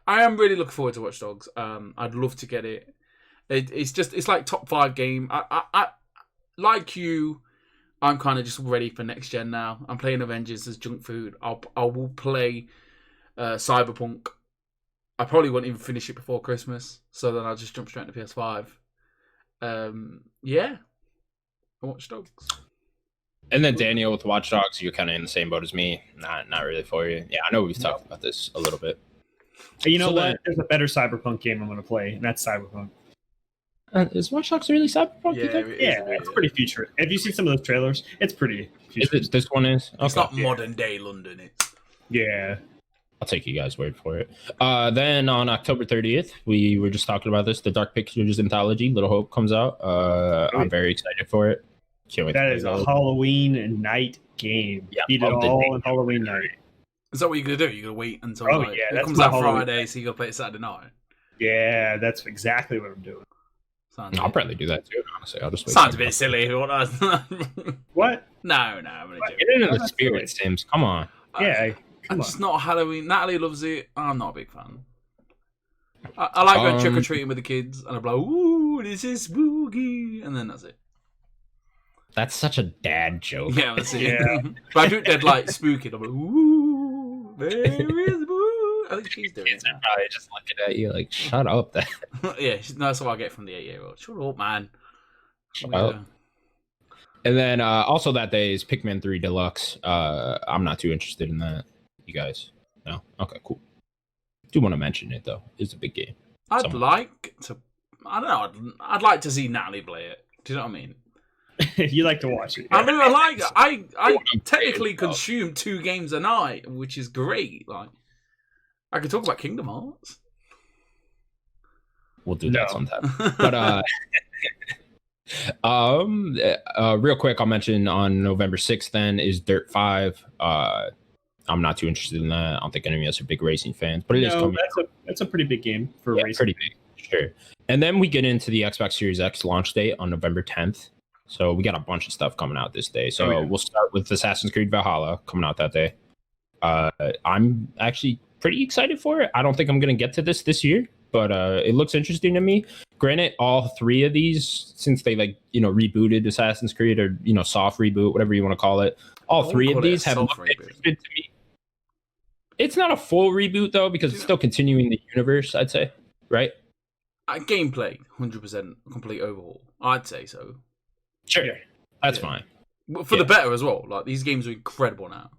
S2: I am really looking forward to Watch Dogs. I'd love to get it. It's like top 5 game. I like you. I'm kind of just ready for next gen now. I'm playing Avengers as junk food. I will play Cyberpunk. I probably won't even finish it before Christmas, so then I'll just jump straight to PS5. Yeah, Watch Dogs.
S1: And then Daniel with Watch Dogs, you're kind of in the same boat as me. Not really for you. Yeah, I know we've talked about this a little bit.
S3: You know what? There's a better Cyberpunk game I'm going to play, and that's Cyberpunk.
S1: Is Watch Dogs really Cyberpunk?
S3: Yeah, it's pretty futuristic. Have you seen some of those trailers? It's pretty futuristic.
S1: This one is?
S2: Okay. It's not modern day London.
S3: Yeah.
S1: I'll take you guys' word for it. Then on October 30th, we were just talking about this. The Dark Pictures anthology, Little Hope, comes out. I'm very excited for it.
S3: That is a Halloween night game.
S1: Yeah,
S3: beat it all on Halloween night.
S2: Is that what you're going to do? You're going to wait until
S3: it
S2: comes out Friday, so you're going to play it Saturday night?
S3: Yeah, that's exactly what I'm doing.
S1: I'll probably do that too, honestly. I'll just wait.
S2: Sounds a bit silly if you want to.
S3: What?
S2: No, I'm going to do
S1: it. Get into the spirit, Sims. Come on.
S3: Yeah.
S2: I'm just not Halloween. Natalie loves it. I'm not a big fan. I like going trick-or-treating with the kids, and I'm like, ooh, this is spooky, and then that's it.
S1: That's such a dad joke.
S2: Yeah, that's it. Yeah. But I do it dead like spooky. I'm like, ooh, very spooky. I think she's doing
S1: kids are probably just looking at you like, shut up.
S2: Yeah, that's what I get from the 8-year-old. Shut up, man.
S1: Shut up. And then also that day is Pikmin 3 Deluxe. I'm not too interested in that. You guys? No? Okay, cool. Do want to mention it, though. It's a big game.
S2: I'd like to... I don't know. I'd like to see Natalie play it. Do you know what I mean?
S3: You like to watch it.
S2: Yeah. I mean, I technically consume 2 games a night, which is great. Like, I could talk about Kingdom Hearts.
S1: We'll do that sometime. But real quick, I'll mention on November 6th then is Dirt 5. I'm not too interested in that. I don't think any of us are big racing fans, but it is coming.
S3: That's a pretty big game for racing.
S1: Pretty big, sure. And then we get into the Xbox Series X launch date on November 10th. So we got a bunch of stuff coming out this day. So we'll start with Assassin's Creed Valhalla coming out that day. I'm actually pretty excited for it. I don't think I'm going to get to this year, but it looks interesting to me. Granted, all 3 of these, since they rebooted Assassin's Creed or soft reboot, whatever you want to call it, all 3 of these have looked interesting to me. It's not a full reboot though, because it's still continuing the universe, I'd say, right?
S2: Gameplay, 100% complete overhaul. I'd say so.
S1: Sure, that's fine.
S2: For the better as well. Like, these games are incredible now.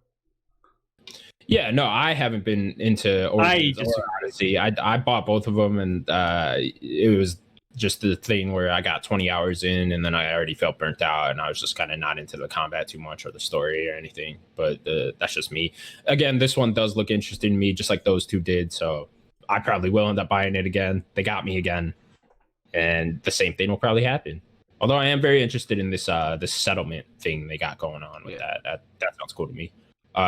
S1: Yeah, no, I haven't been into Origins or Odyssey. I bought both of them, and it was just the thing where I got 20 hours in, and then I already felt burnt out, and I was just kind of not into the combat too much or the story or anything. But that's just me. Again, this one does look interesting to me, just like those 2 did. So I probably will end up buying it again. They got me again, and the same thing will probably happen. Although I am very interested in this settlement thing they got going on with that. That sounds cool to me.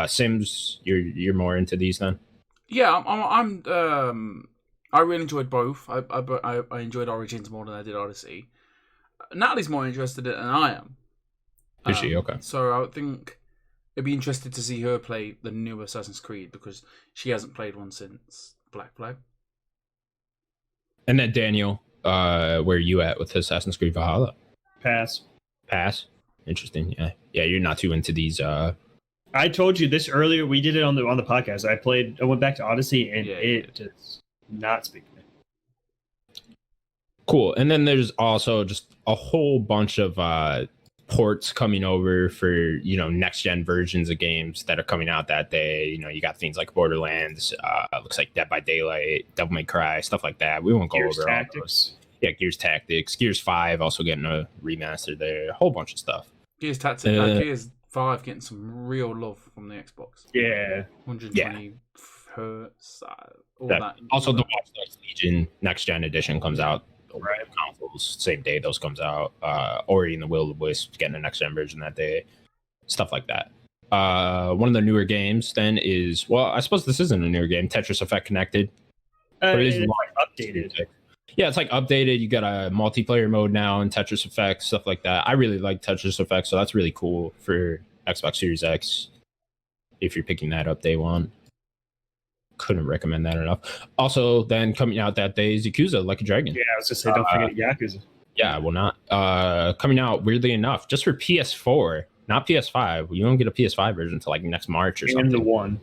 S1: Sims, you're more into these then?
S2: Yeah, I really enjoyed both. I enjoyed Origins more than I did Odyssey. Natalie's more interested in it than I am.
S1: Is she? Okay.
S2: So I think it'd be interesting to see her play the new Assassin's Creed because she hasn't played one since Black Flag.
S1: And then Daniel, where are you at with Assassin's Creed Valhalla?
S3: Pass.
S1: Interesting. Yeah. Yeah. You're not too into these.
S3: I told you this earlier. We did it on the podcast. I went back to Odyssey, and it does not speak to me.
S1: Cool. And then there's also just a whole bunch of ports coming over for, you know, next gen versions of games that are coming out that day. You know, you got things like Borderlands, looks like Dead by Daylight, Devil May Cry, stuff like that. We won't go
S3: Gears
S1: over
S3: Tactics.
S1: all those. Yeah, Gears Tactics, Gears 5 also getting a remaster there, a whole bunch of stuff.
S2: Gears 5 getting some real love from the Xbox.
S3: Yeah.
S2: 120 hertz. All
S1: Yeah.
S2: that.
S1: Also, the Watch Dogs Legion next gen edition comes out.
S3: Right.
S1: Consoles, same day those comes out. Ori and the Will of the Wisp getting a next gen version that day. Stuff like that. One of the newer games then is, well, I suppose this isn't a newer game, Tetris Effect Connected.
S3: It's like updated.
S1: Yeah, it's like updated. You got a multiplayer mode now in Tetris Effect, stuff like that. I really like Tetris Effect, so that's really cool for Xbox Series X if you're picking that up day one. Couldn't recommend that enough. Also, then coming out that day is Yakuza Like a Dragon.
S3: Yeah, I was just saying, don't forget Yakuza.
S1: Yeah, well, not coming out weirdly enough just for PS4, not PS5. You don't get a PS5 version until like next March or something.
S3: And the one.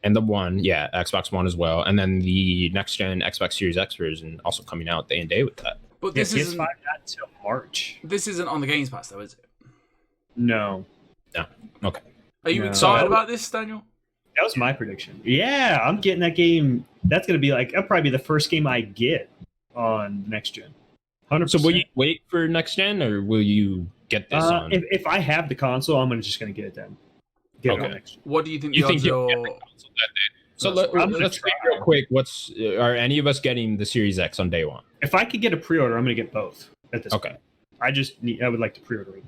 S1: And the one, yeah, Xbox One as well. And then the next gen Xbox Series X version also coming out day and day with that.
S2: But this isn't
S3: PS5 not until March.
S2: This isn't on the Games Pass though, is it?
S3: No.
S1: No. Okay.
S2: Are you
S3: No.
S2: excited about this, Daniel?
S3: That was my prediction. Yeah, I'm getting that game. That's going to be like, that'll probably be the first game I get on next gen. 100%.
S1: So will you wait for next gen or will you get this on?
S3: If I have the console, I'm just going to get it then. Get it on next gen.
S2: What do you think
S1: You
S2: the
S1: think
S2: odds
S1: you'll get
S2: are?
S1: the console that day? So
S3: I'm gonna
S1: let's
S3: try.
S1: real quick. Are any of us getting the Series X on day one?
S3: If I could get a pre-order, I'm going to get both at this
S1: Okay.
S3: point. I would like to pre-order it.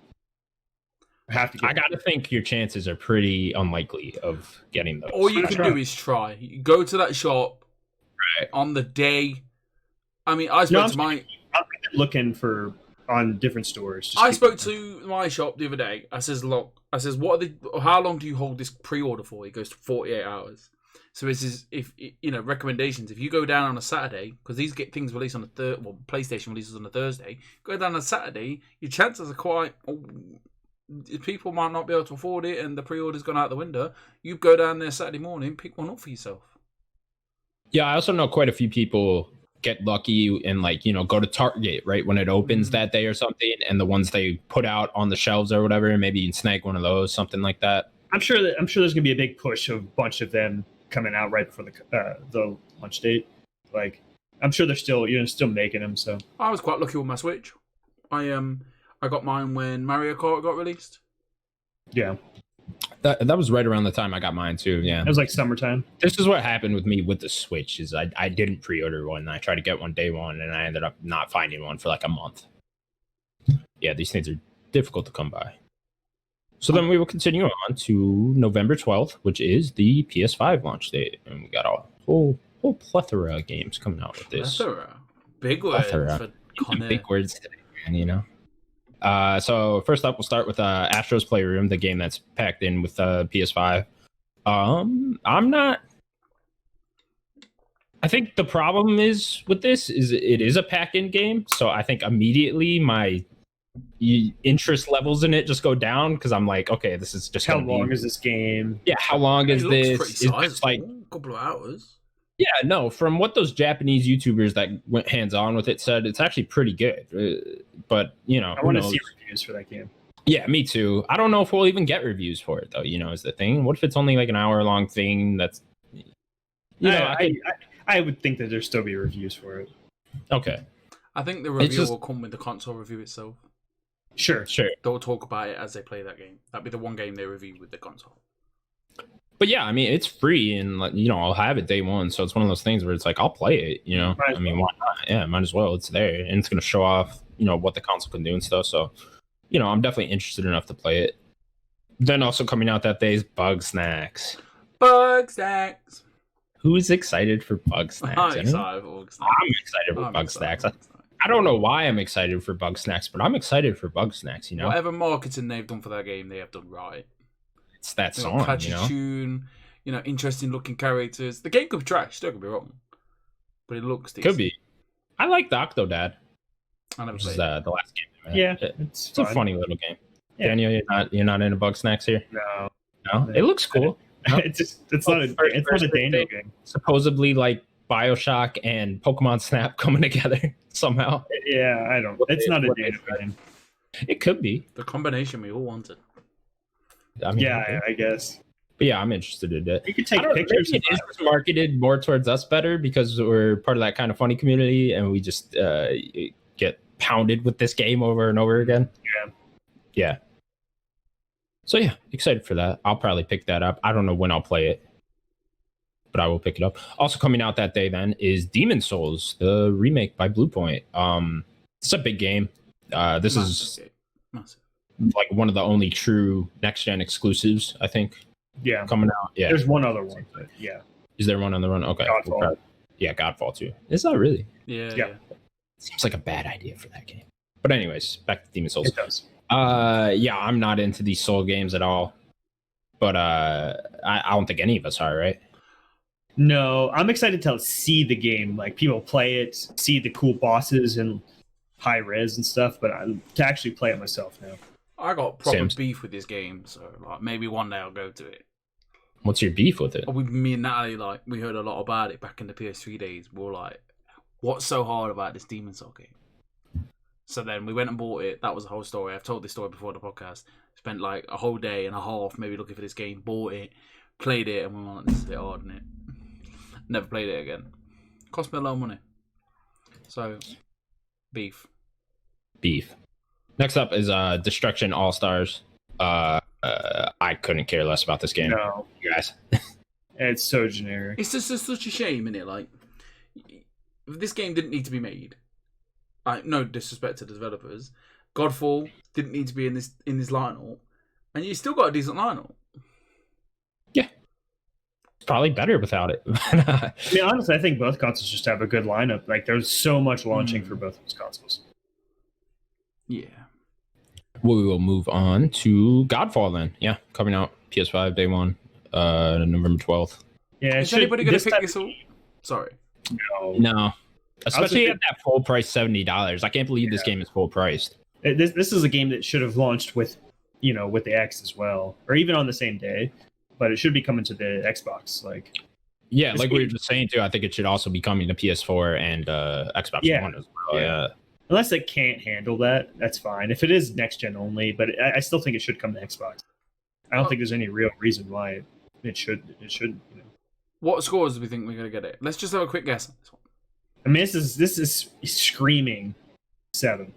S3: I have to get
S1: I got to think your chances are pretty unlikely of getting those.
S2: All you
S3: I'm
S2: can
S3: trying.
S2: do is try. You go to that shop
S1: Right.
S2: on the day. I mean, I spoke to my.
S3: I'm looking for on different stores. Just
S2: I
S3: keep-
S2: spoke to my shop the other day. I says, look, what are the? How long do you hold this pre-order for? He goes to 48 hours. So this is if you know recommendations. If you go down on a Saturday, because these get things released on a PlayStation releases on a Thursday. Go down on a Saturday, your chances are quite. People might not be able to afford it, and the pre-order's gone out the window. You go down there Saturday morning, pick one up for yourself.
S1: Yeah, I also know quite a few people get lucky and go to Target right when it opens that day or something, and the ones they put out on the shelves or whatever, and maybe you can snag one of those, something like that.
S3: I'm sure there's gonna be a big push of a bunch of them coming out right before the launch date. Like I'm sure they're still making them. So
S2: I was quite lucky with my Switch. I got mine when Mario Kart got released.
S3: yeah,
S1: That was right around the time I got mine too. Yeah,
S3: it was like summertime.
S1: this is what happened with me with the Switch. Is I didn't pre-order one. I tried to get one day one, and I ended up not finding one for like a month. Yeah, these things are difficult to come by. So then we will continue on to November 12th, which is the PS5 launch date, and we got a whole plethora of games coming out with this.
S2: Plethora. Big word
S1: Plethora.
S2: for Connor.
S1: Big words today, man, you know. So first up, we'll start with Astro's Playroom, the game that's packed in with PS5. I'm not. I think the problem is with this is it is a pack-in game, so I think immediately my interest levels in it just go down because I'm like, okay, this is just
S3: How
S1: gonna
S3: long
S1: be,
S3: is this game?
S1: yeah, how long is
S2: It looks
S1: this?
S2: pretty
S1: Is this
S2: sizable.
S1: like,
S2: A couple of hours.
S1: yeah, no, from what those Japanese YouTubers that went hands-on with it said, it's actually pretty good. But, you know,
S3: I want to see reviews for that game.
S1: yeah, me too. I don't know if we'll even get reviews for it, though, is the thing. What if it's only like an hour-long thing that's,
S3: I would think that there'd still be reviews for it.
S1: okay,
S2: I think the review
S1: just-
S2: will come with the console review itself.
S3: Sure.
S2: They'll talk about it as they play that game. That'd be the one game they review with the console.
S1: But yeah, I mean, it's free and, I'll have it day one. So it's one of those things where it's like, I'll play it,
S3: Might as
S1: I mean, why not? Yeah, might as well. It's there and it's going to show off, what the console can do and stuff. So, I'm definitely interested enough to play it. Then also coming out that day is Bug Snacks.
S2: Bug Snacks.
S1: Who's excited for Bug Snacks?
S2: I'm
S1: Anyone?
S2: excited for Bug Snacks.
S1: I'm excited for
S2: I'm
S1: Bug
S2: excited
S1: Snacks.
S2: for Bug Snacks.
S1: I don't know why I'm excited for Bug Snacks, but I'm excited for Bug Snacks,
S2: Whatever marketing they've done for that game, they have done right.
S1: It's that
S2: You know,
S1: song,
S2: catchy tune, interesting looking characters. The game could be trash, don't get me wrong. But it looks decent.
S1: Could be. I like the Octodad,
S2: I never
S1: which is
S2: played it.
S1: the last game.
S3: Yeah,
S1: It's
S3: it's
S1: a
S3: fun.
S1: funny little game.
S3: Yeah.
S1: Daniel, you're not into Bug Snacks here?
S3: No,
S1: No? It looks cool. No?
S3: it's not a Daniel game.
S1: Supposedly like BioShock and Pokemon Snap coming together somehow.
S3: Yeah, I don't. It's not a Daniel game.
S1: It could be.
S2: The combination we all wanted.
S1: I mean,
S3: Yeah,
S1: okay.
S3: I guess.
S1: But yeah, I'm interested in it.
S3: You could take
S1: I don't know,
S3: pictures.
S1: maybe it is marketed more towards us better because we're part of that kind of funny community and we just get pounded with this game over and over again. Yeah. So yeah, excited for that. I'll probably pick that up. I don't know when I'll play it, but I will pick it up. Also coming out that day then is Demon Souls, the remake by Bluepoint. It's a big game. This is
S2: Massive.
S1: like one of the only true next-gen exclusives, I think,
S3: Yeah,
S1: coming out. Yeah.
S3: there's one other one, but yeah,
S1: Is there one on the run? Okay.
S3: Godfall.
S1: Yeah, Godfall too. Is that really?
S2: Yeah.
S1: Seems like a bad idea for that game. But anyways, back to Demon Souls.
S3: It does.
S1: Yeah, I'm not into these Soul games at all. But I don't think any of us are, right?
S3: No, I'm excited to see the game. Like people play it, see the cool bosses and high res and stuff. But to actually play it myself now.
S2: I got proper
S1: Sims.
S2: beef with this game, so like maybe one day I'll go to it.
S1: What's your beef with it?
S2: Me and Natalie, like, we heard a lot about it back in the PS3 days. We were like, what's so hard about this Demon Soul game? So then we went and bought it. That was the whole story. I've told this story before the podcast. Spent like a whole day and a half maybe looking for this game, bought it, played it, and we were like, this is a bit hard, isn't it? Never played it again. Cost me a lot of money. So, beef.
S1: Next up is Destruction All Stars. I couldn't care less about this game.
S3: No,
S1: You guys.
S3: it's so generic.
S2: It's just such a shame, isn't it? Like, this game didn't need to be made. No disrespect to the developers. Godfall didn't need to be in this lineup, and you still got a decent lineup.
S1: Yeah, it's probably better without it.
S3: I mean, honestly, I think both consoles just have a good lineup. Like, there's so much launching for both those consoles.
S2: Yeah.
S1: We will move on to Godfall then. Yeah, coming out PS5 day one, November 12th.
S3: Yeah,
S2: Is anybody going to pick this up? Sorry.
S1: No. Especially at that full price $70. I can't believe this game is full priced.
S3: This is a game that should have launched with the X as well, or even on the same day, but it should be coming to the Xbox. Like,
S1: Yeah, like we were just saying too, I think it should also be coming to PS4 and Xbox One as well. Yeah.
S3: Unless it can't handle that, that's fine. If it is next gen only, but I still think it should come to Xbox. I don't think there's any real reason why it should.
S2: What scores do we think we're going to get it? Let's just have a quick guess on this one.
S3: I mean, this is screaming 7.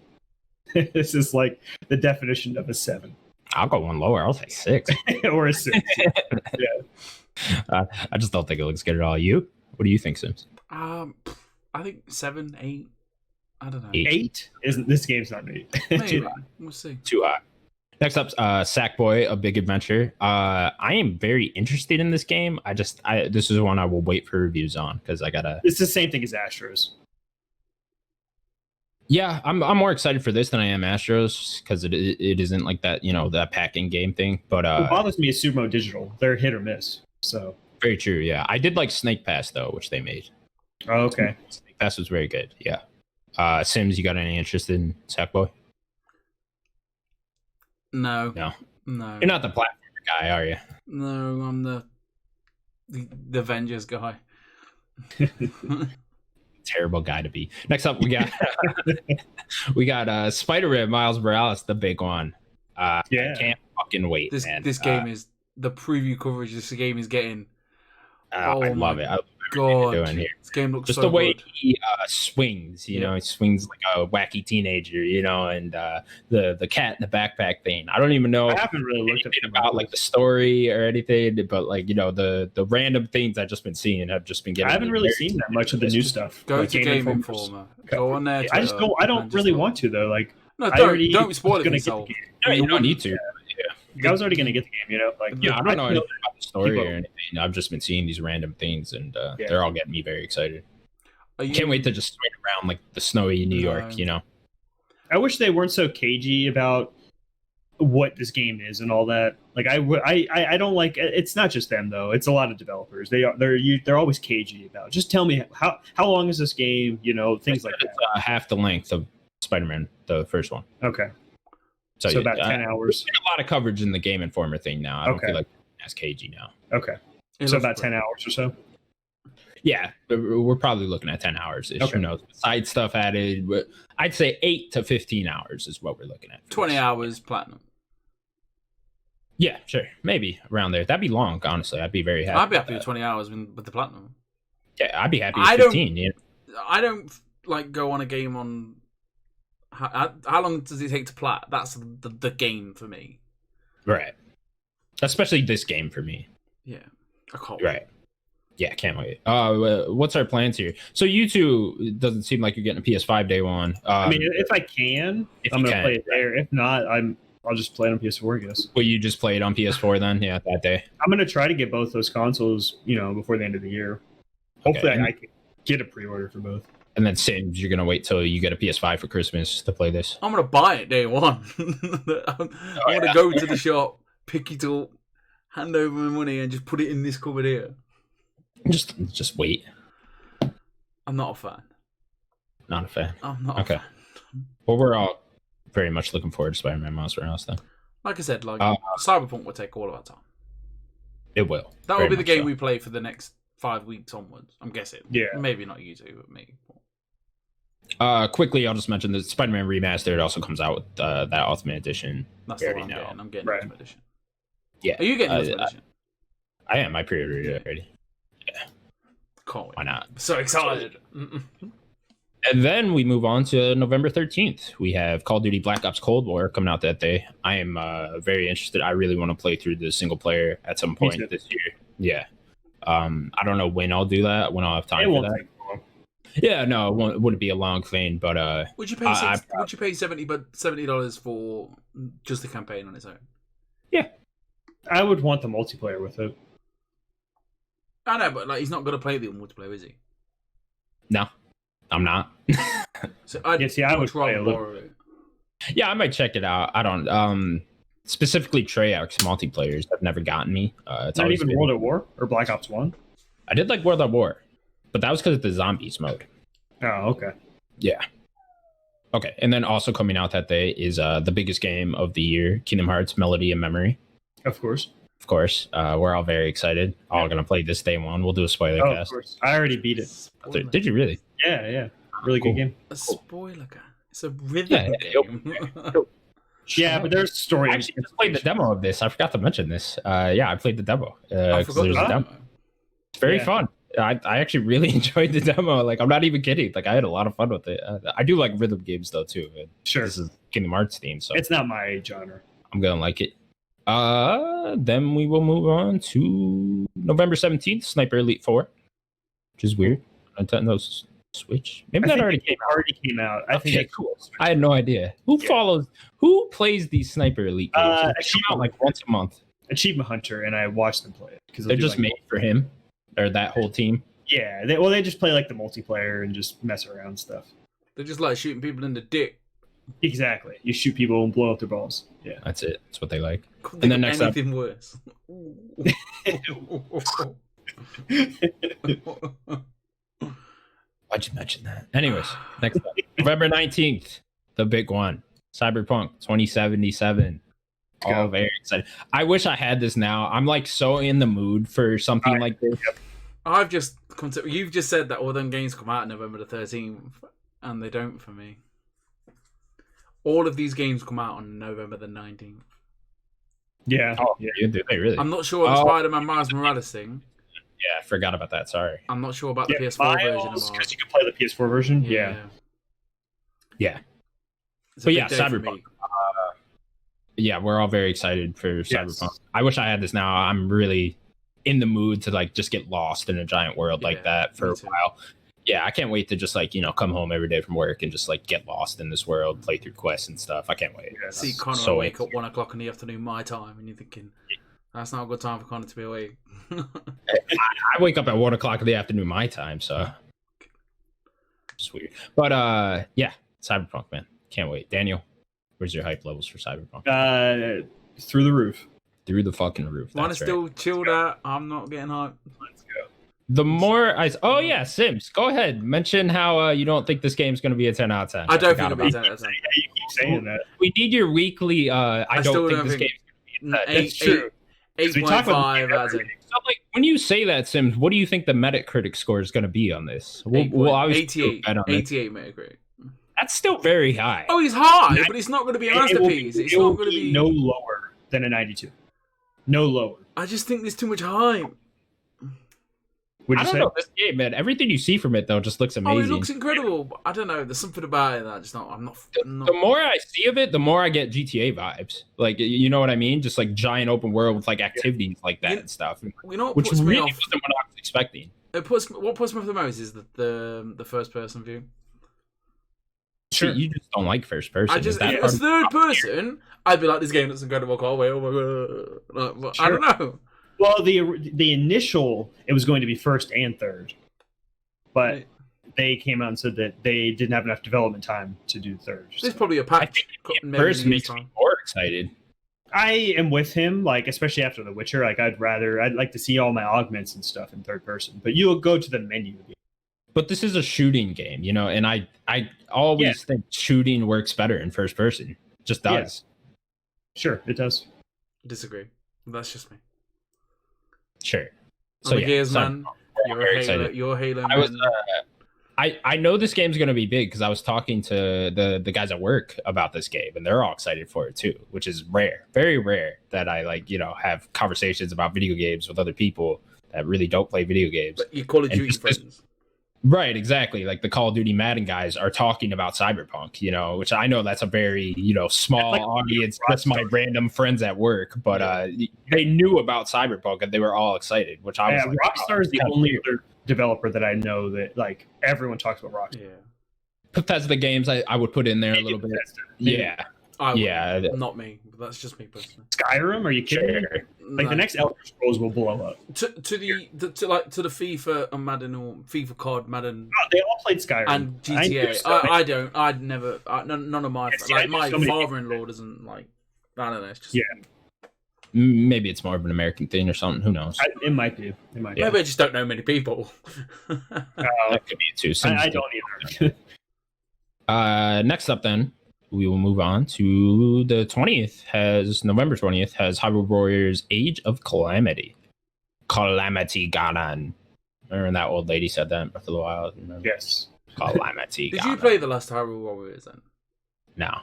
S3: This is like the definition of a 7
S1: I'll go one lower. I'll say 6.
S3: or a 6.
S1: I just don't think it looks good at all. You? What do you think, Sims?
S2: I think 7, 8. I don't know.
S3: 8 isn't. This game's not 8.
S2: Maybe. We'll see.
S1: Too high. Next up, Sackboy: A Big Adventure. I am very interested in this game. This is one I will wait for reviews on because I gotta.
S3: It's the same thing as Astros.
S1: Yeah, I'm more excited for this than I am Astros because it isn't like that, that packing game thing. But
S3: What bothers me is Sumo Digital. They're hit or miss. So
S1: very true. Yeah, I did like Snake Pass though, which they made.
S3: Oh, okay.
S1: Snake Pass was very good. Yeah. Sims, you got any interest in Sackboy?
S2: No.
S1: No.
S2: No.
S1: You're not the platformer guy, are you?
S2: No, I'm the Avengers guy.
S1: Terrible guy to be. Next up, we got Spider-Man Miles Morales, the big one. I can't fucking wait, man.
S2: This game is the preview coverage this game is getting.
S1: I love it. I love
S2: God,
S1: doing here.
S2: This game looks
S1: Just
S2: so
S1: the way
S2: good.
S1: he swings, he swings like a wacky teenager, and the cat in the backpack thing. I don't even know.
S3: I haven't really looked
S1: about like the story or anything, but like the random things I've just been seeing have just been getting.
S3: I haven't really seen that much of the new stuff.
S2: Go
S3: like
S2: to Game Informer. Go on there.
S3: I just don't. I don't really want to though. Like,
S2: No, don't spoil it for yourself.
S1: No, you don't need to.
S3: I was already gonna get the game. Like,
S1: I don't know anything about the story or anything. I've just been seeing these random things, and they're all getting me very excited. Can't wait to just swing around like the snowy New York.
S3: I wish they weren't so cagey about what this game is and all that. Like, I don't like. It's not just them though. It's a lot of developers. They're always cagey about. Just tell me how long is this game? Things like that.
S1: It's half the length of Spider-Man, the first one.
S3: Okay. So about 10 hours.
S1: There's a lot of coverage in the Game Informer thing now. I don't feel like as cagey now.
S3: Okay. So about 10 hours or so?
S1: Yeah, we're probably looking at 10 hours. Okay. Who knows? Side stuff added. I'd say 8 to 15 hours is what we're looking at.
S2: 20 hours platinum.
S1: Yeah, sure. Maybe around there. That'd be long, honestly. I'd be very happy.
S2: I'd be happy with 20 hours with the platinum.
S1: Yeah, I'd be happy with 15.
S2: I don't like go on a game on... How long does it take to plat? That's the game for me.
S1: Right. Especially this game for me.
S2: Yeah. I can't
S1: wait. Right. Yeah, can't wait. What's our plans here? So you two, it doesn't seem like you're getting a PS5 day one.
S3: I mean, if I can, I'm going to play it there. If not, I'll just play it on PS4, I guess.
S1: Will you just play it on PS4 then? Yeah, that day.
S3: I'm going to try to get both those consoles, before the end of the year. Hopefully I can get a pre-order for both.
S1: And then Sims, you're going to wait till you get a PS5 for Christmas to play this?
S2: I'm going to buy it day one. I'm going to go to the shop, pick it up, hand over my money, and just put it in this cupboard here.
S1: Just wait.
S2: I'm not a fan.
S1: Not a fan.
S2: I'm not. Okay.
S1: Well, we're all very much looking forward to Spider-Man Miles Morales, though.
S2: Like I said, Cyberpunk will take all of our time.
S1: It will.
S2: That will be the game we play for the next 5 weeks onwards. I'm guessing.
S3: Yeah.
S2: Maybe not you two, but me.
S1: Quickly, I'll just mention the Spider-Man Remastered also comes out with that Ultimate Edition.
S2: That's the one I'm getting. I'm getting Ultimate Edition.
S1: Yeah.
S2: Are you getting Ultimate Edition?
S1: I am. I pre-ordered it already. Yeah.
S2: Can't wait.
S1: Why not?
S2: So excited.
S1: And then we move on to November 13th. We have Call of Duty Black Ops Cold War coming out that day. I am very interested. I really want to play through the single player at some point this year. Yeah. I don't know when I'll do that, when I'll have time for that. Yeah, no, it wouldn't be a long thing, but
S2: would you pay would you pay $70 for just the campaign on its own?
S3: Yeah. I would want the multiplayer with it.
S2: I know, but he's not going to play the multiplayer, is he?
S1: No, I'm not.
S2: So I would play a little.
S1: Yeah, I might check it out. I don't. Specifically, Treyarch's multiplayers have never gotten me.
S3: It's not even World at War or Black Ops 1?
S1: I did like World at War, but that was because of the zombies mode.
S3: Oh, okay.
S1: Yeah. Okay, and then also coming out that day is the biggest game of the year, Kingdom Hearts Melody and Memory.
S3: Of course.
S1: Of course. We're all very excited. All going to play this day one. We'll do a spoiler cast.
S3: Of course. I already beat it.
S1: Spoiler. Did you really?
S3: Yeah. Really good game.
S2: A spoiler cast. It's a rhythm game.
S3: Yeah, but there's story.
S1: I actually just played the demo of this. I forgot to mention this. I played the demo. There's a demo. It's very fun. I actually really enjoyed the demo. Like, I'm not even kidding. Like, I had a lot of fun with it. I do like rhythm games, though, too.
S3: Sure.
S1: This is Kingdom Hearts theme, so
S3: it's not my genre.
S1: I'm going to like it. Then we will move on to November 17th, Sniper Elite 4, which is weird. Nintendo Switch. Maybe that already came out.
S3: I think
S1: cool. I had no idea. Who plays these Sniper Elite games? They come out like once a month.
S3: Achievement Hunter, and I watch them play it because
S1: they're just made for him or that whole team.
S3: Yeah, they just play like the multiplayer and just mess around and stuff.
S2: They're just like shooting people in the dick.
S3: Exactly. You shoot people and blow up their balls. Yeah,
S1: that's it. That's what they like.
S2: Couldn't and then next anything worse.
S1: Why'd you mention that? Anyways, next up, November 19th, the big one, Cyberpunk 2077. All very excited. I wish I had this now. I'm like so in the mood for something like this.
S2: I've just you've just said that all them games come out November the 13th, and they don't for me. All of these games come out on November the 19th.
S3: Yeah.
S1: Oh, yeah. Do they really?
S2: I'm not sure about the Spider-Man Miles Morales thing.
S1: Yeah, I forgot about that. Sorry.
S2: I'm not sure about the PS4 version of Miles.
S3: Because you can play the PS4 version. Yeah.
S1: But yeah, Cyberpunk. Yeah, we're all very excited for Cyberpunk. I wish I had this now. I'm really in the mood to like just get lost in a giant world like that for a while. Yeah, I can't wait to just like, come home every day from work and just like get lost in this world, play through quests and stuff. I can't wait.
S2: See Connor wake up 1 o'clock in the afternoon my time, and you're thinking, that's not a good time for Connor to be awake.
S1: I wake up at 1 o'clock in the afternoon my time, so it's weird. But yeah, Cyberpunk, man, can't wait. Daniel, where's your hype levels for Cyberpunk?
S3: Through the roof.
S1: Through the fucking roof.
S2: Mine is still chilled out. I'm not getting hyped.
S3: Let's go.
S1: The more Sims, go ahead. Mention how you don't think this game's going to be a 10 out of 10.
S2: I don't think it'll be a 10 out of 10.
S3: Yeah, you saying that.
S1: We need your weekly. I don't think this game's gonna be.
S3: That's true.
S2: 8.5 out of 10.
S1: So, like, when you say that, Sims, what do you think the Metacritic score is going to be on this? We'll obviously
S2: 88 Metacritic.
S1: That's still very high.
S2: Oh, it's high, but it's not going to be a masterpiece. It's not going to be
S3: no lower than a 92. No lower.
S2: I just think there's too much hype.
S1: I don't know this game, man. Everything you see from it, though, just looks amazing.
S2: Oh, it looks incredible. But I don't know. There's something about it that I just not. I'm not.
S1: The more I see of it, the more I get GTA vibes. Like, you know what I mean? Just like giant open world with like activities like that and stuff.
S2: You know,
S1: which really wasn't what I was expecting.
S2: What puts me off the most is the first person view.
S1: Sure, you just don't like first person.
S2: If it was third person, I'd be like, this game looks incredible. Can't wait. Oh my god! Sure. I don't know.
S3: Well, the initial, it was going to be first and third, but they came out and said that they didn't have enough development time to do third.
S2: There's probably a patch.
S1: I think first makes me more excited.
S3: I am with him, like, especially after The Witcher. Like, I'd like to see all my augments and stuff in third person, but you'll go to the menu again.
S1: But this is a shooting game, you know, and I always think shooting works better in first person. It just does.
S3: Yeah. Sure, it does.
S2: Disagree. That's just me.
S1: Sure.
S2: So Gears, man. You're a Halo man.
S1: I know this game's going to be big because I was talking to the guys at work about this game, and they're all excited for it too, which is rare, very rare that I have conversations about video games with other people that really don't play video games.
S2: But you Call of Duty friends.
S1: Right, exactly. Like the Call of Duty Madden guys are talking about Cyberpunk, which I know that's a very, small audience. That's my random friends at work, but they knew about Cyberpunk and they were all excited, which I was like,
S3: Rockstar is the only other developer that I know that like everyone talks about Rockstar.
S2: Yeah.
S1: Bethesda games I would put in there a little bit. Yeah.
S2: Not me. But that's just me personally.
S3: Skyrim? Are you kidding?
S1: Sure.
S3: Like the next Elder Scrolls will blow up.
S2: To the FIFA and Madden or FIFA COD, Madden.
S3: Oh, they all played Skyrim
S2: and GTA. I don't. I'd never. None of my my father-in-law doesn't like. I don't know. It's just
S1: Maybe it's more of an American thing or something. Who knows?
S3: It might be.
S2: Maybe I just don't know many people.
S1: That could be it too.
S3: I don't either.
S1: Next up, then we will move on to the 20th. November 20th has Hyrule Warriors: Age of Calamity. Calamity Ganon. Remember when that old lady said that in Breath of the Wild? Remember?
S3: Yes.
S1: Calamity.
S2: Did you play the last Hyrule Warriors then?
S1: No.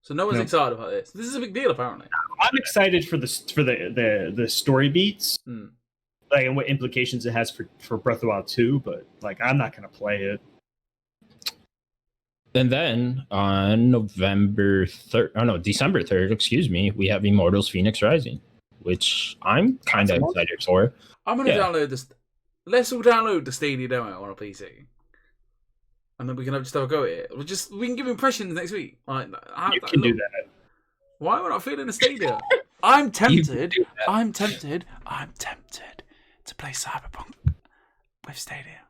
S2: So no one's excited about this. This is a big deal, apparently.
S3: I'm excited for the story beats, like, and what implications it has for Breath of the Wild 2. But like, I'm not gonna play it.
S1: And then on December 3rd, excuse me, we have Immortals: Phoenix Rising, which I'm kind of excited for.
S2: I'm gonna download this. Let's all download the Stadia demo on a PC. And then we can just have a go at it. We can give impressions next week. Like,
S3: you can do that.
S2: Why am I not feeling a Stadia? I'm tempted. I'm tempted to play Cyberpunk with Stadia.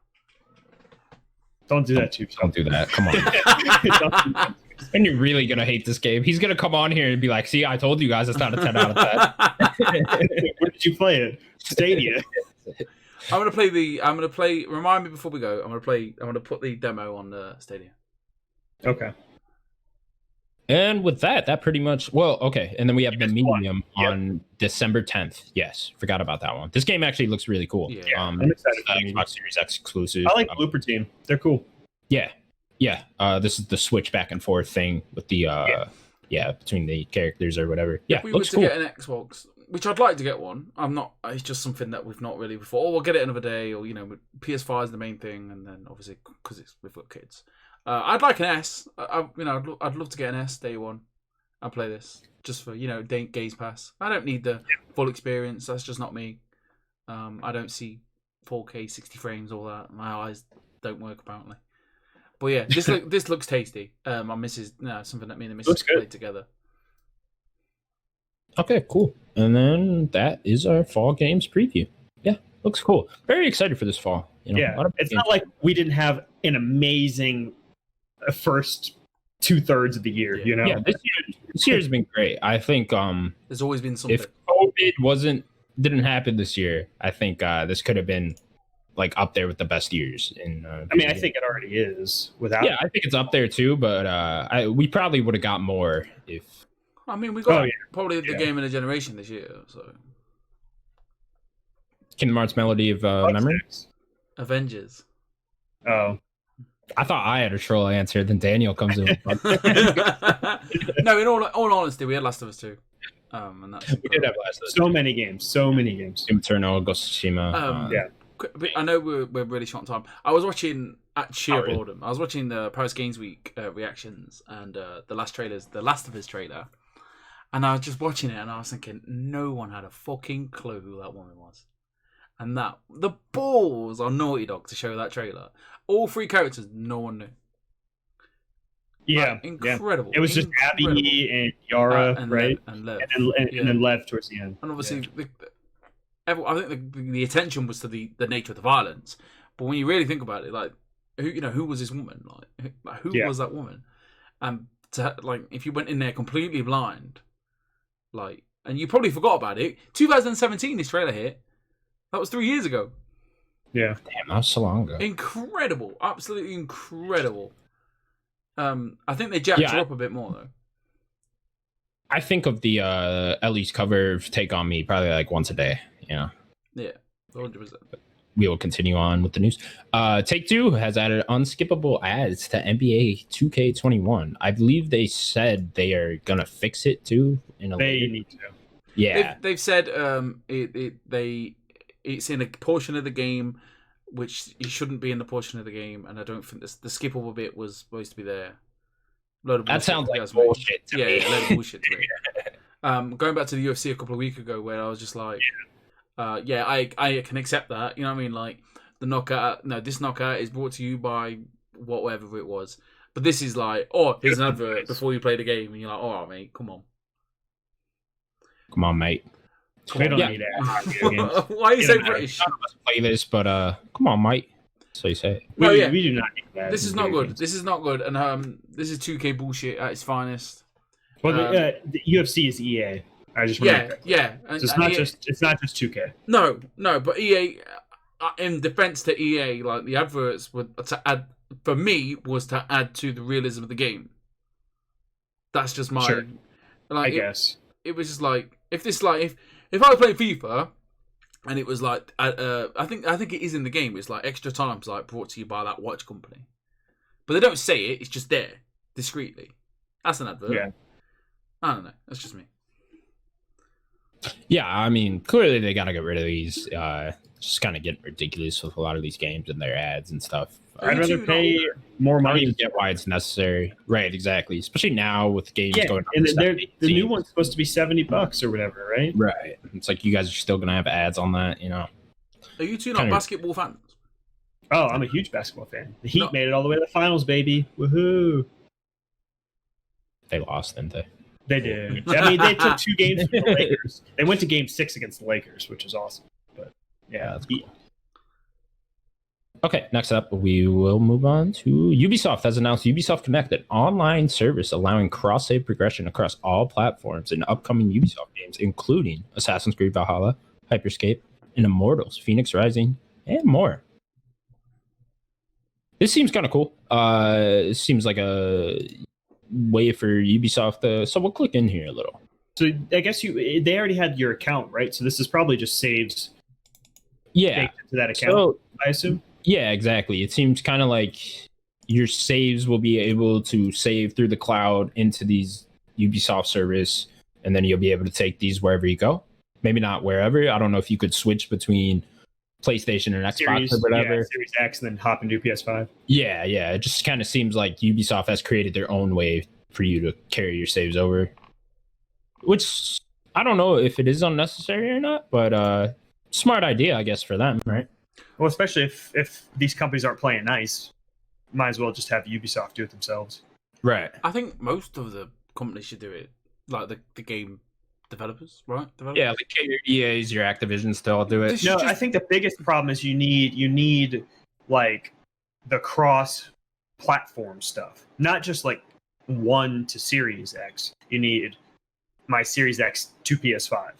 S3: Don't do that too.
S1: Don't do that. Come on. And you're really gonna hate this game. He's gonna come on here and be like, "See, I told you guys, it's not a 10 out of 10."
S3: Where did you play it? Stadia.
S2: I'm gonna play. Remind me before we go. I'm gonna put the demo on the Stadia.
S3: Okay.
S1: And with that pretty much. Well, okay. And then we have the Medium on December 10th. Yes, forgot about that one. This game actually looks really cool.
S2: Yeah,
S3: I'm excited.
S1: Xbox Series X exclusive.
S3: I like Blooper Team. They're cool.
S1: Yeah. This is the switch back and forth thing with the between the characters or whatever. Yeah,
S2: if we
S1: looks
S2: were to
S1: cool.
S2: get an Xbox, which I'd like to get one. I'm not. It's just something that we've not really before. We'll get it another day, or PS5 is the main thing, and then obviously because we've got kids. I'd like an S. I'd love to get an S day one. I'll play this just for Gaze Pass. I don't need the full experience. That's just not me. I don't see 4K 60 frames, all that. My eyes don't work apparently. But yeah, this looks tasty. My missus, something that me and the missus played together.
S1: Okay, cool. And then that is our fall games preview. Yeah, looks cool. Very excited for this fall.
S3: It's not like we didn't have an amazing first 2/3 of the year.
S1: Yeah, this year's been great. I think
S2: there's always been something.
S1: If COVID didn't happen this year, I think this could have been like up there with the best years. In
S3: I mean, I think it already is. Without,
S1: I think it's up there too. But we probably would have got more if.
S2: I mean, we got
S3: yeah.
S2: probably the game of the generation this year. So
S1: Kingdom Hearts Melody of Memory.
S2: Avengers.
S3: Oh,
S1: I thought I had a troll answer. Then Daniel comes in.
S2: No, in all honesty, we had Last of Us 2. And that's
S1: We did have Last of Us.
S3: so many games.
S1: Doom Eternal, Ghost of Tsushima.
S3: yeah.
S2: I know we're really short on time. I was watching at sheer
S1: really?
S2: boredom. I was watching the Paris Games Week reactions and the last trailers, the Last of Us trailer, and I was just watching it and I was thinking, no one had a fucking clue who that woman was, and that the balls on Naughty Dog to show that trailer. All 3 characters, no one knew.
S3: Yeah,
S2: Like, incredible.
S3: It was just Abby and Yara,
S2: and
S3: right?
S2: and Lev.
S3: And then Lev towards the end.
S2: And obviously, I think the attention was to the nature of the violence. But when you really think about it, like, who was this woman? Like who was that woman? And if you went in there completely blind, like, and you probably forgot about it. 2017, this trailer hit. That was 3 years ago.
S3: Yeah.
S1: Damn, that was so long ago.
S2: Incredible, absolutely incredible. I think they jacked her up a bit more though.
S1: I think of the Ellie's cover of Take On Me probably like once a day. Yeah,
S2: 100%.
S1: we will continue on with the news. Take-Two has added unskippable ads to NBA 2K21. I believe they said they are gonna fix it too.
S3: They need to.
S1: Yeah,
S2: They've said it's in a portion of the game which it shouldn't be in the portion of the game, and I don't think the skippable bit was supposed to be there.
S1: That sounds like bullshit to me.
S2: Yeah, a load of bullshit to me. Going back to the UFC a couple of weeks ago, where I was just like, I can accept that. You know what I mean? Like the knockout. No, this knockout is brought to you by whatever it was. But this is like, here's an advert before you play the game, and you're like, mate, come on,
S1: mate.
S3: We don't need ads.
S2: Why are you so British?
S1: None of us play this, but come on, mate. So you say.
S3: We do not need ads.
S2: This is not good. This is not good, and this is 2K bullshit at its finest.
S3: Well, the UFC is EA. I just want
S2: yeah.
S3: And it's not just 2K.
S2: No, but EA, in defense to EA, like the adverts were to add for me was to add to the realism of the game. That's just my.
S3: Sure.
S2: Like,
S3: I guess
S2: it was just like if I was playing FIFA and it was like I think it is in the game. It's like extra times like brought to you by that watch company, but they don't say it. It's just there discreetly. That's an advert.
S3: Yeah.
S2: I don't know. That's just me.
S1: Yeah, I mean, clearly they got to get rid of these. Just kind of getting ridiculous with a lot of these games and their ads and stuff.
S3: I'd rather pay more
S1: I don't
S3: money.
S1: even get why it's necessary. Right, exactly. Especially now with games going on.
S3: And the new one's supposed to be $70 or whatever, right?
S1: Right. It's like you guys are still gonna have ads on that, you know.
S2: Are you two not basketball fans?
S3: Oh, I'm a huge basketball fan. The Heat made it all the way to the finals, baby. Woohoo!
S1: They lost, didn't they?
S3: They did. I mean, they took 2 games from the Lakers. They went to Game 6 against the Lakers, which is awesome. But yeah,
S1: that's cool. Okay, next up, we will move on to Ubisoft has announced Ubisoft Connect, an online service allowing cross-save progression across all platforms in upcoming Ubisoft games, including Assassin's Creed Valhalla, Hyperscape, and Immortals, Phoenix Rising, and more. This seems kind of cool. It seems like a way for Ubisoft so we'll click in here a little.
S3: So I guess they already had your account, right? So this is probably just saves
S1: to
S3: that account, I assume.
S1: Yeah, exactly. It seems kind of like your saves will be able to save through the cloud into these Ubisoft service, and then you'll be able to take these wherever you go. Maybe not wherever. I don't know if you could switch between PlayStation and Xbox or whatever.
S3: Yeah, Series X and then hop into PS5.
S1: Yeah. It just kind of seems like Ubisoft has created their own way for you to carry your saves over, which I don't know if it is unnecessary or not, but smart idea, I guess, for them, right?
S3: Well, especially if these companies aren't playing nice, might as well just have Ubisoft do it themselves.
S1: Right.
S2: I think most of the companies should do it, like the game developers, right?
S1: Yeah, like your EAs, your Activisions still do it.
S3: No, I think the biggest problem is you need like the cross-platform stuff, not just like 1 to Series X. You need my Series X to PS5.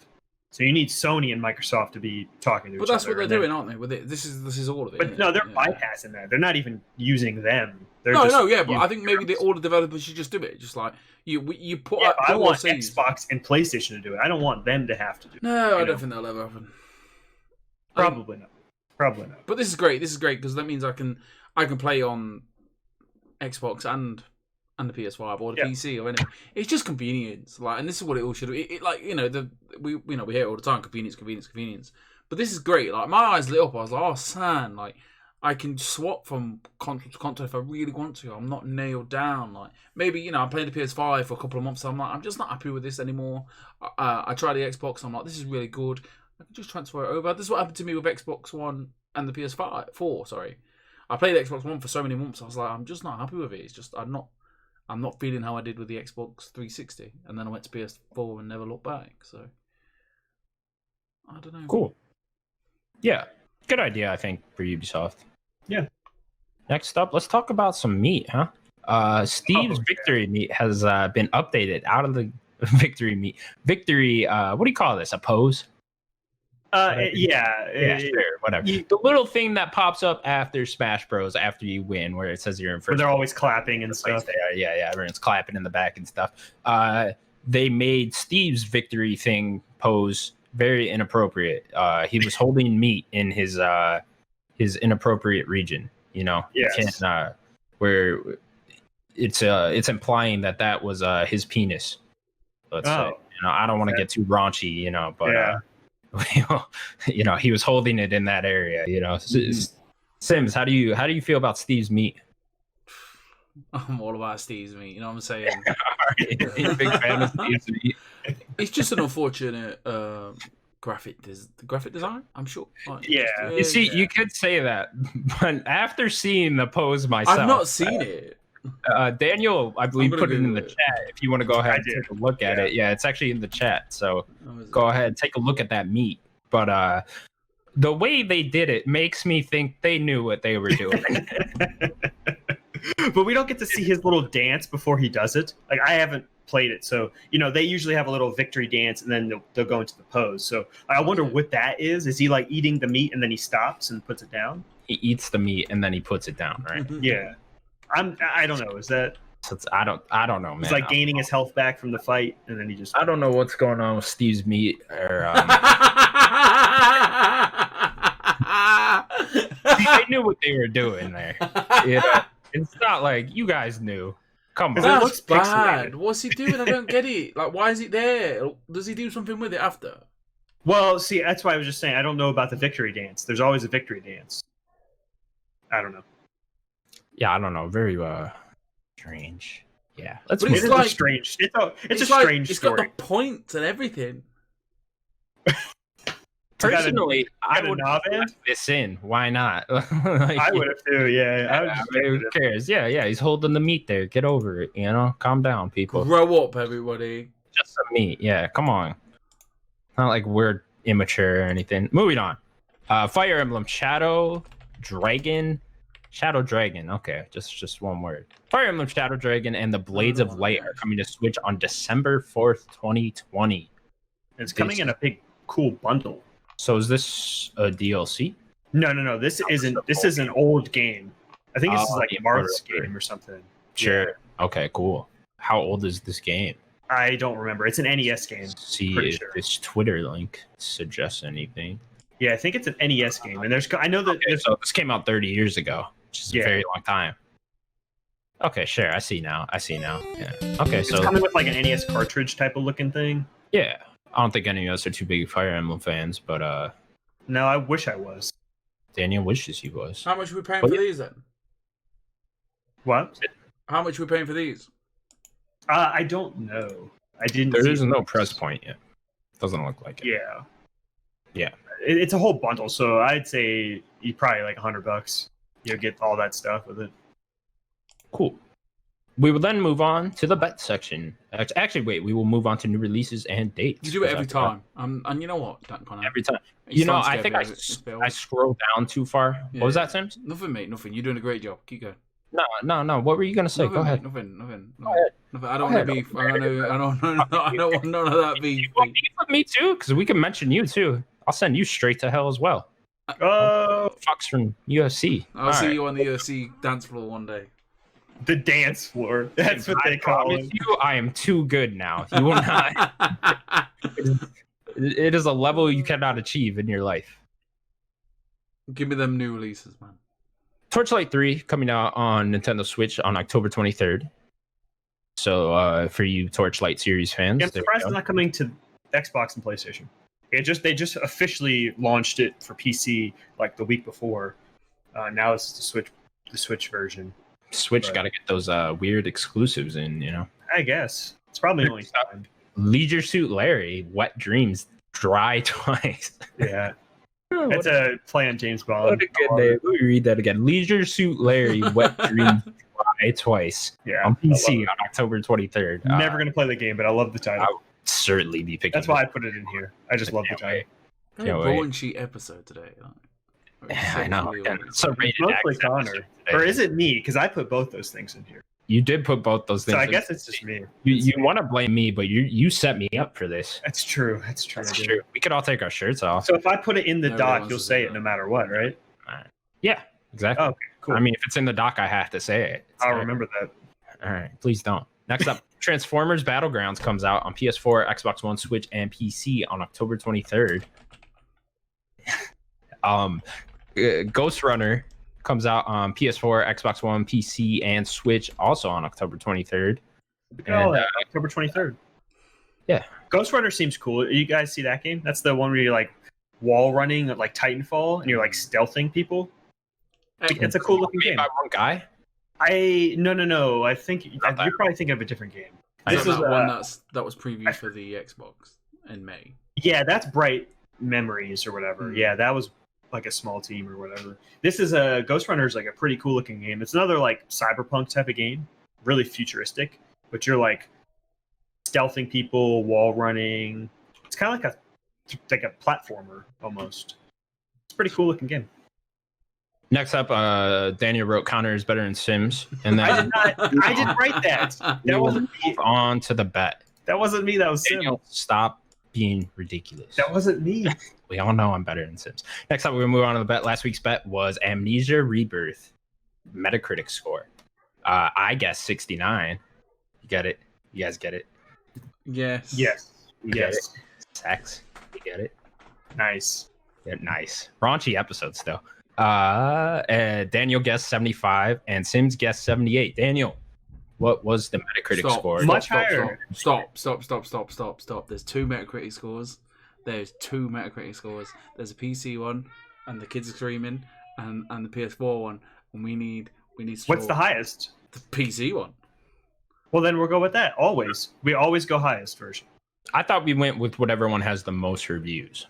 S3: So you need Sony and Microsoft to be talking to each other.
S2: But that's what they're doing, aren't they? With it, this is all of it.
S3: But no, they're bypassing that. They're not even using them. They're
S2: But I think maybe all the developers should just do it. Just like you put.
S3: Yeah, I want Xbox and PlayStation to do it. I don't want them to have to do it.
S2: No, I don't think that'll ever happen.
S3: Probably not. Probably not.
S2: But this is great. This is great because that means I can play on Xbox and the PS5 or the PC or anything. It's just convenience, like, and this is what it all should. We hear it all the time: convenience. But this is great. Like, my eyes lit up. I was like, oh, son, like, I can swap from console to console if I really want to. I'm not nailed down. Like, maybe I played the PS5 for a couple of months. So I'm like, I'm just not happy with this anymore. I tried the Xbox. I'm like, this is really good. I can just transfer it over. This is what happened to me with Xbox One and the PS4. Sorry, I played the Xbox One for so many months. I was like, I'm just not happy with it. It's just I'm not feeling how I did with the Xbox 360, and then I went to PS4 and never looked back. So I don't know.
S1: Cool. Yeah, good idea. I think for Ubisoft.
S3: Yeah.
S1: Next up, let's talk about some meat, huh? Steve's victory meat has been updated out of the victory meat. Victory. What do you call this? A pose?
S3: Yeah,
S1: sure, whatever. The little thing that pops up after Smash Bros. After you win, where it says you're in first.
S3: Where they're always clapping and stuff.
S1: Yeah, everyone's clapping in the back and stuff. They made Steve's victory thing pose very inappropriate. He was holding meat in his inappropriate region.
S3: Yes.
S1: Where it's implying that was his penis. Let's say. I don't want to get too raunchy, but.
S3: Yeah.
S1: He was holding it in that area. Sims, how do you feel about Steve's meat?
S2: I'm all about Steve's meat. You know what I'm saying?
S1: You're a big fan of Steve's meat.
S2: It's just an unfortunate graphic design. I'm sure.
S1: You see, you could say that, but after seeing the pose myself,
S2: I've not seen it.
S1: Daniel, I believe, put it in the chat. If you want to go ahead and take a look at it, it's actually in the chat. So go ahead, take a look at that meat. But the way they did it makes me think they knew what they were doing.
S3: But we don't get to see his little dance before he does it. Like, I haven't played it, so they usually have a little victory dance and then they'll go into the pose. So I wonder what that is. Is he like eating the meat and then he stops and puts it down?
S1: He eats the meat and then he puts it down, right?
S3: Yeah. I don't know. Is that?
S1: I don't know, man.
S3: It's like gaining his health back from the fight, and then he just.
S1: I don't know what's going on with Steve's meat. Or they knew what they were doing there. It's not like you guys knew. Come on,
S2: that's bad. What's he doing? I don't get it. Like, why is it there? Does he do something with it after?
S3: Well, see, that's why I was just saying I don't know about the victory dance. There's always a victory dance. I don't know.
S1: Yeah, I don't know. Very strange. Yeah,
S3: it's like strange. It's a strange story.
S2: It's got the points and everything.
S1: Personally, I would have left this in. Why not?
S3: I would have too. Yeah.
S1: Who cares? Yeah. He's holding the meat there. Get over it. Calm down, people.
S2: Grow up, everybody.
S1: Just some meat. Yeah, come on. Not like we're immature or anything. Moving on. Fire Emblem Shadow Dragon. Okay, just one word. Fire Emblem Shadow Dragon and the Blades of Light are coming to Switch on December 4th, 2020.
S3: It's coming in a big, cool bundle.
S1: So is this a DLC?
S3: No. This isn't. This is an old game. I think this is like Marth's game or something.
S1: Sure. Yeah. Okay, cool. How old is this game?
S3: I don't remember. It's an NES game.
S1: See if this Twitter link suggests anything.
S3: Yeah, I think it's an NES game, and I know that.
S1: Okay, so this came out 30 years ago, which is a very long time. Okay, sure. I see now. Yeah. Okay,
S3: it's coming with like an NES cartridge type of looking thing.
S1: Yeah, I don't think any of us are too big Fire Emblem fans, but
S3: no, I wish I was.
S1: Daniel wishes he was.
S2: How much are we paying for these then?
S3: What?
S2: How much are we paying for these?
S3: I don't know. I didn't.
S1: There is no press point yet. Doesn't look like it.
S3: Yeah. It's a whole bundle, so I'd say you probably like $100. You'll get all that stuff with it.
S1: Cool. We will then move on to the bet section. Actually, wait. We will move on to new releases and dates.
S2: You do it every time, and you know what?
S1: Every time. I think I scrolled down too far. What was that, Sims?
S2: Nothing, mate. Nothing. You're doing a great job. Keep going.
S1: No. What were you gonna say? Go ahead.
S2: Nothing.
S1: Go ahead.
S2: I don't want to beef. I don't want none of that beef.
S1: You want beef with me too? Because we can mention you too. I'll send you straight to hell as well. Fox from UFC.
S2: I'll see you on the UFC dance floor one day.
S3: The dance floor. That's what they call it.
S1: You, I am too good now. You will not. It is a level you cannot achieve in your life.
S2: Give me them new releases, man.
S1: Torchlight 3 coming out on Nintendo Switch on October 23rd. So for you Torchlight series fans,
S3: I'm surprised it's not coming to Xbox and PlayStation. They just officially launched it for PC like the week before. Now it's the Switch version.
S1: Switch got to get those weird exclusives in, you know.
S3: I guess it's probably only time.
S1: Leisure Suit Larry, Wet Dreams, Dry Twice.
S3: Yeah. That's a play on James Bond.
S1: What a good name. Let me read that again. Leisure Suit Larry, Wet Dreams, Dry Twice.
S3: Yeah,
S1: on PC on October 23rd.
S3: Never going to play the game, but I love the title.
S1: I would certainly be picking
S3: That's why I put it in here. I just love the title.
S2: Very boring sheet episode today.
S1: Yeah, I know. So rated
S3: mostly Connor. Or is it me? Because I put both those things in here.
S1: You did put both those things.
S3: So I guess it's just me.
S1: You want to blame me, but you set me up for this.
S3: That's true.
S1: That's true. We could all take our shirts off.
S3: So if I put it in the doc, you'll say it no matter what, right?
S1: Yeah, exactly.
S3: Oh, okay, cool.
S1: I mean, if it's in the doc, I have to say it.
S3: I'll remember that.
S1: All right, please don't. Next up, Transformers Battlegrounds comes out on PS4, Xbox One, Switch, and PC on October 23rd. Ghost Runner comes out on PS4, Xbox One, PC, and Switch, also on October 23rd.
S3: October 23rd.
S1: Yeah.
S3: Ghost Runner seems cool. You guys see that game? That's the one where you're like wall running, like Titanfall, and you're like stealthing people. It's a cool looking game.
S1: By one guy?
S3: No. I think you're probably thinking of a different game.
S2: This is one that was previewed for the Xbox in May.
S3: Yeah, that's Bright Memories or whatever. Yeah, that was like a small team or whatever. This is Ghost Runner is like a pretty cool looking game. It's another like Cyberpunk type of game, really futuristic, but you're like stealthing people, wall running. It's kind of like a platformer almost. It's a pretty cool looking game.
S1: Next up, Daniel wrote Counter is better than Sims, and then
S3: I didn't write that. That wasn't me.
S1: On to the bet.
S3: That wasn't me. That was
S1: Daniel. Stop being ridiculous.
S3: That wasn't me.
S1: We all know I'm better than Sims. Next up, we're gonna move on to the bet. Last week's bet was Amnesia Rebirth Metacritic score. I guess 69. You get it? You guys get it?
S2: Yes.
S1: You get it? Sex. You get it?
S3: Nice.
S1: Yeah, nice. Raunchy episode still. Daniel guessed 75 and Sims guessed 78. Daniel, what was the Metacritic score?
S3: Much higher.
S2: Stop. There's two Metacritic scores. There's a PC one, and the kids are screaming, and the PS4 one. And we need.
S3: What's the highest?
S2: The PC one.
S3: Well, then we'll go with that. We always go highest version.
S1: I thought we went with whatever one has the most reviews.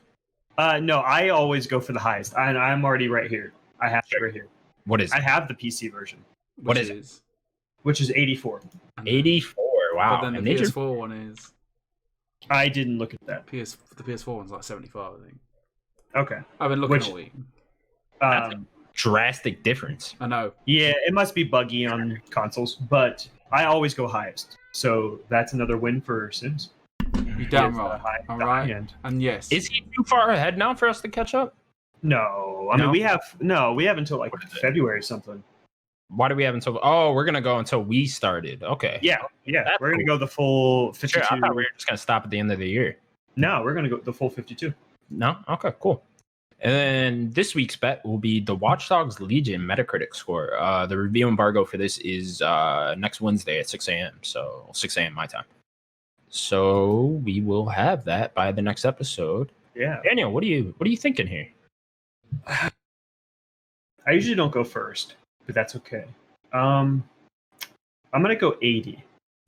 S3: No, I always go for the highest. I'm already right here. I have it right here.
S1: What is it?
S3: I have the PC version.
S1: What is it?
S3: Which is 84.
S1: 84. Wow.
S2: But then the PS4 one is.
S3: I didn't look at that.
S2: The PS4 one's like 75, I think.
S3: Okay.
S2: I've been looking all week.
S1: That's a drastic difference.
S2: I know.
S3: Yeah, it must be buggy on consoles, but I always go highest. So that's another win for Sims.
S2: You're damn right. All right. And yes.
S1: Is he too far ahead now for us to catch up?
S3: No. I mean, we have until like February or something.
S1: Why do we have until? Oh, we're gonna go until we started. Okay.
S3: Yeah. We're gonna go the full 52.
S1: Sure, I thought we were just gonna stop at the end of the year.
S3: No, we're gonna go the full 52.
S1: No. Okay. Cool. And then this week's bet will be the Watch Dogs Legion Metacritic score. The review embargo for this is next Wednesday at 6 a.m. So 6 a.m. my time. So we will have that by the next episode.
S3: Yeah.
S1: Daniel, what are you thinking here?
S3: I usually don't go first, but that's okay. I'm gonna go 80.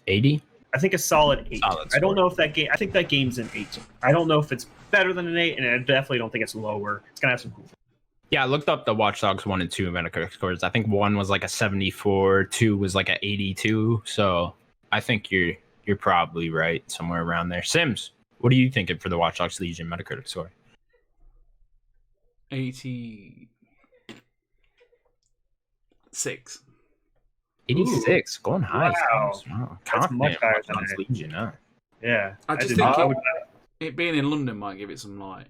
S3: 80? I think a solid 8. I don't know if that game. I think that game's an 8. I don't know if it's better than an 8, and I definitely don't think it's lower. It's gonna have some cool things.
S1: Yeah, I looked up the Watch Dogs 1 and 2 Metacritic scores. I think 1 was like a 74, 2 was like a 82. So I think you're probably right, somewhere around there. Sims, what are you thinking for the Watch Dogs Legion Metacritic score?
S2: 86.
S1: 86, going high.
S3: Wow.
S1: Wow.
S3: That's much higher than
S1: Watch
S3: I-
S1: Dogs Legion, huh?
S3: Yeah.
S2: I just
S3: did
S2: think
S3: not- I would-
S2: it being in London might give it some light.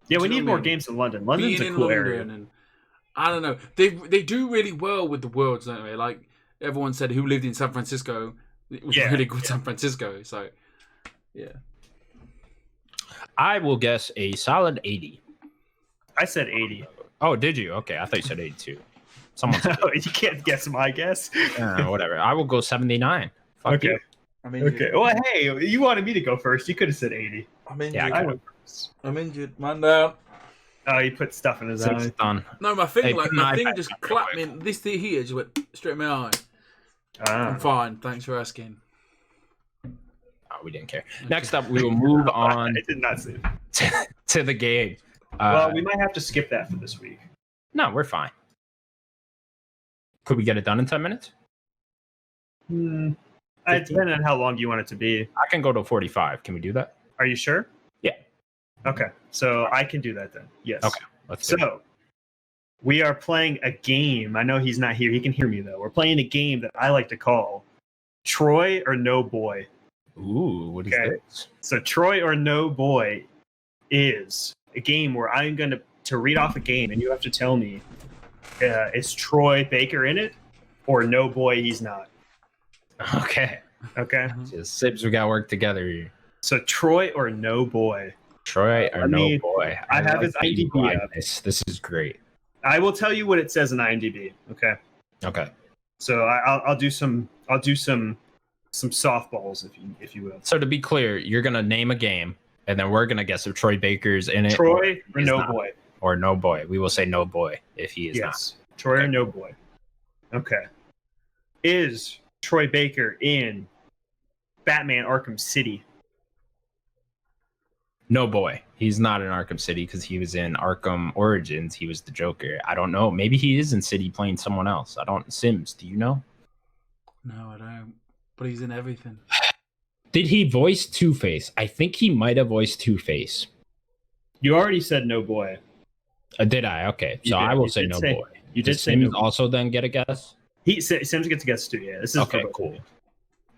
S3: yeah, we
S2: Do you
S3: need
S2: know what I
S3: more
S2: mean?
S3: games in London. London's
S2: Being
S3: a
S2: in
S3: cool
S2: London
S3: area.
S2: and I don't know. They do really well with the worlds, don't they? Like everyone said, who lived in San Francisco, it was
S3: Yeah,
S2: really good San Francisco. So yeah,
S1: I will guess a solid 80.
S3: I said 80.
S1: Oh, did you? Okay, I thought you said 82. Someone said
S3: You can't guess my guess.
S1: whatever. I will go 79. Fuck
S3: Okay.
S1: you.
S2: I mean,
S3: Okay. Well, hey, you wanted me to go first. You could have said 80.
S2: I'm injured.
S1: Yeah,
S3: I went first.
S2: I'm injured. Man down.
S3: Oh, he put stuff in his
S1: Six
S3: eye.
S1: done.
S2: No, my thing,
S1: Hey,
S2: like
S1: put
S2: my
S1: an
S2: thing,
S1: iPad
S2: just
S1: down real
S2: clapped
S1: quick.
S2: me. This thing here just went straight in my eye. I'm
S3: Ah.
S2: fine. Thanks for asking.
S1: Oh, we didn't care. Next up, we will move on
S3: I did not say that.
S1: to the game.
S3: Well, we might have to skip that for this week.
S1: No, we're fine. Could we get it done in 10 minutes?
S3: It
S1: 15?
S3: depends on how long you want it to be.
S1: I can go to 45. Can we do that?
S3: Are you sure?
S1: Yeah.
S3: Okay. So I can do that then. Yes.
S1: Okay. Let's do it.
S3: So we are playing a game. I know he's not here. He can hear me though. We're playing a game that I like to call Troy or No Boy.
S1: Ooh, what is
S3: Okay.
S1: this?
S3: So Troy or No Boy is a game where I'm going to read off a game and you have to tell me is Troy Baker in it or No Boy he's not.
S1: Okay.
S3: Okay.
S1: Just Sibs, we got to work together here.
S3: So Troy or No Boy.
S1: Troy or
S3: Let
S1: No
S3: me-
S1: Boy?
S3: I have
S1: like
S3: his
S1: that you
S3: IMDb
S1: like
S3: up.
S1: This is great.
S3: I will tell you what it says in IMDb. Okay.
S1: Okay.
S3: So I'll do some softballs if you will.
S1: So to be clear, you're gonna name a game, and then we're gonna guess if Troy Baker's in it.
S3: Troy or
S1: he's
S3: No
S1: not.
S3: Boy.
S1: Or No Boy. We will say No Boy if he is
S3: Yes. Troy or
S1: Okay.
S3: No Boy. Okay. Is Troy Baker in Batman Arkham City?
S1: No Boy. He's not in Arkham City because he was in Arkham Origins. He was the Joker. I don't know. Maybe he is in City playing someone else. I don't. Sims, do you know?
S2: No, I don't. But he's in everything.
S1: Did he voice Two-Face? I think he might have voiced Two-Face.
S3: You already said No Boy.
S1: Did I? Okay.
S3: You
S1: So
S3: did.
S1: I will
S3: You
S1: say
S3: did
S1: No
S3: say-
S1: Boy.
S3: You did
S1: Does
S3: say
S1: Sims
S3: No Boy.
S1: also then get a guess?
S3: Sims gets a guess too. Yeah, this is
S1: Okay,
S3: for both.
S1: cool.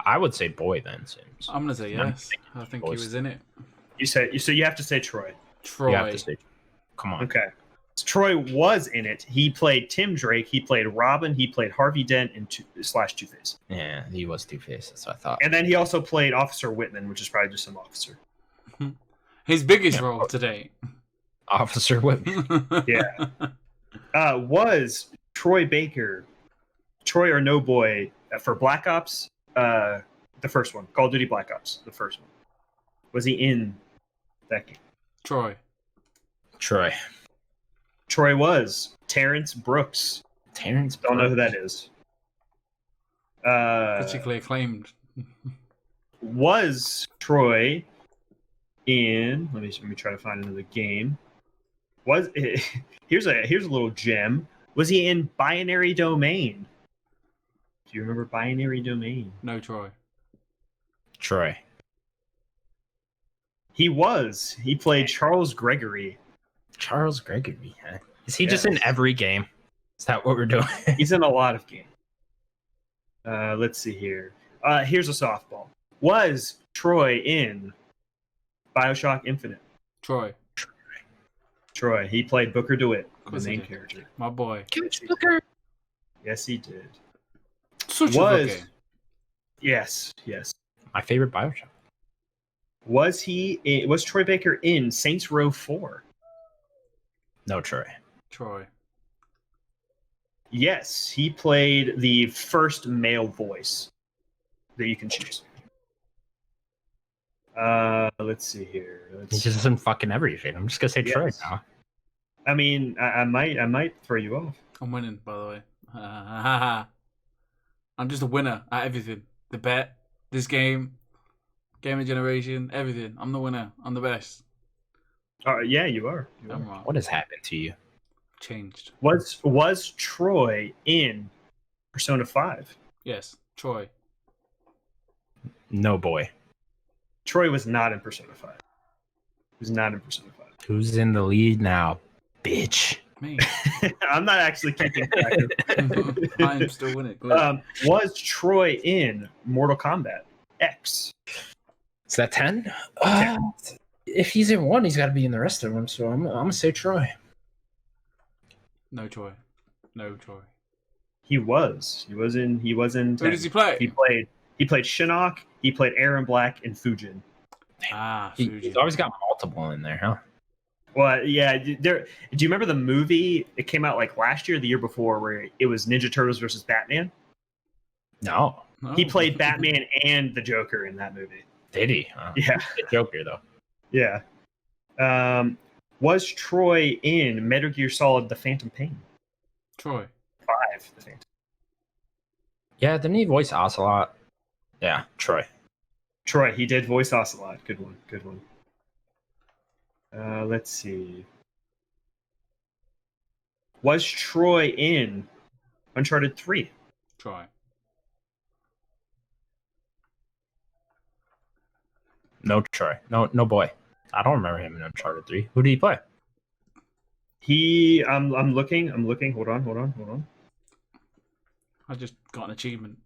S1: I would say Boy then, Sims.
S2: I'm gonna say
S1: I'm
S2: yes. I think he
S1: voice.
S2: was in it.
S3: You said so. You have to say Troy.
S2: Troy.
S1: You have to say. Come on.
S3: Okay. Troy was in it. He played Tim Drake. He played Robin. He played Harvey Dent and Two-Face.
S1: Yeah, he was Two-Face. That's what I thought.
S3: And then he also played Officer Whitman, which is probably just some officer.
S2: His biggest
S1: Yeah.
S2: role today.
S1: Officer Whitman.
S3: Yeah. Was Troy Baker, Troy or No Boy for Black Ops? The first one, Call of Duty Black Ops, the first one. Was he in that game?
S2: Troy.
S1: Troy.
S3: Troy was Terrence Brooks.
S1: Terrence.
S3: Don't know who that is.
S2: Critically acclaimed.
S3: Was Troy in? Let me try to find another game. Was here's a little gem. Was he in Binary Domain? Do you remember Binary Domain?
S2: No Troy.
S1: Troy.
S3: He was. He played Charles Gregory.
S1: Charles Gregory. Huh? Is he just
S3: Yes.
S1: in every game? Is that what we're doing?
S3: He's in a lot of games. Let's see here. Here's a softball. Was Troy in BioShock Infinite?
S2: Troy.
S3: Troy. He played Booker DeWitt, the
S2: course he
S3: main
S2: did.
S3: character.
S2: My boy.
S3: Yes, he did.
S2: Such a
S3: Was
S2: good game.
S3: yes.
S1: My favorite Bioshock.
S3: Was Troy Baker in Saints Row 4?
S1: No, Troy.
S2: Troy.
S3: Yes, he played the first male voice that you can choose. Let's see here.
S1: He's just in fucking everything. I'm just gonna say Troy
S3: Yes.
S1: now.
S3: I mean, I might throw you off.
S2: I'm winning, by the way. I'm just a winner at everything. The bet, this game, gaming generation, everything. I'm the winner. I'm the best.
S3: Yeah, you are. You are.
S2: I'm right.
S1: What has happened to you?
S2: Changed.
S3: Was Troy in Persona 5?
S2: Yes. Troy.
S1: No boy.
S3: Troy was not in Persona 5. He was not in Persona 5.
S1: Who's in the lead now? Bitch.
S2: Me.
S3: I'm not actually keeping track of
S2: I'm still winning. Good.
S3: Was Troy in Mortal Kombat X?
S1: Is that 10?
S3: 10.
S1: If he's in one, he's got to be in the rest of them. So I'm gonna say Troy.
S2: No Troy. No Troy.
S3: He was. He was in. 10.
S2: Who does he play?
S3: He played Shinnok. He played Aaron Black and Fujin.
S1: He's always got multiple in there, huh?
S3: Well, yeah. Do you remember the movie? It came out like last year, or the year before, where it was Ninja Turtles versus Batman.
S1: No.
S3: He played Batman and the Joker in that movie.
S1: Did he?
S3: Yeah.
S1: The Joker though.
S3: Yeah. Was Troy in Metal Gear Solid: The Phantom Pain?
S2: Troy.
S3: 5. The Phantom.
S1: Yeah, didn't he voice Ocelot? Yeah, Troy.
S3: Troy. He did voice Ocelot. Good one. Good one. Let's see. Was Troy in Uncharted 3?
S2: Troy.
S1: No Troy. No boy. I don't remember him in Uncharted 3. Who did he play?
S3: I'm looking. Hold on.
S2: I just got an achievement.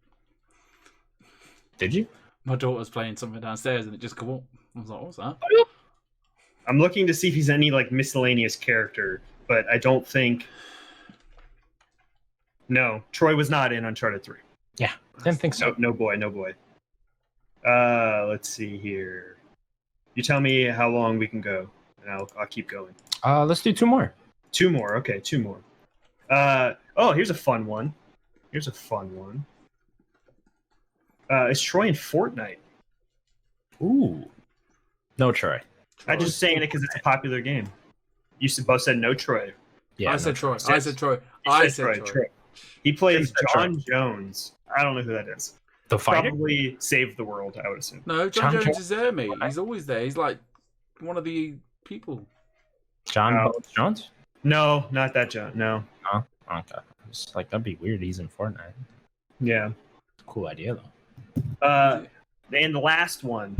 S1: Did you?
S2: My daughter's playing something downstairs and it just come up. I was like, what's that?
S3: I'm looking to see if he's any like miscellaneous character, but I don't think. No, Troy was not in Uncharted 3.
S1: Yeah, didn't think so.
S3: No boy. Let's see here. You tell me how long we can go, and I'll keep going.
S1: Let's do 2 more.
S3: 2 more. Okay, 2 more. Here's a fun one. Is Troy in Fortnite?
S1: Ooh. No Troy.
S3: I'm just saying it because it's a popular game. You both said no Troy.
S2: Yeah, I said Troy. I said Troy. He
S3: plays John Jones. I don't know who that is.
S1: The fighter?
S3: Probably saved the world, I would assume.
S2: No, John Jones is there, mate. He's always there. He's like one of the people.
S1: John Jones?
S3: No, not that John. No.
S1: Oh, okay. It's like, that'd be weird. He's in Fortnite.
S3: Yeah.
S1: Cool idea, though.
S3: And the last one.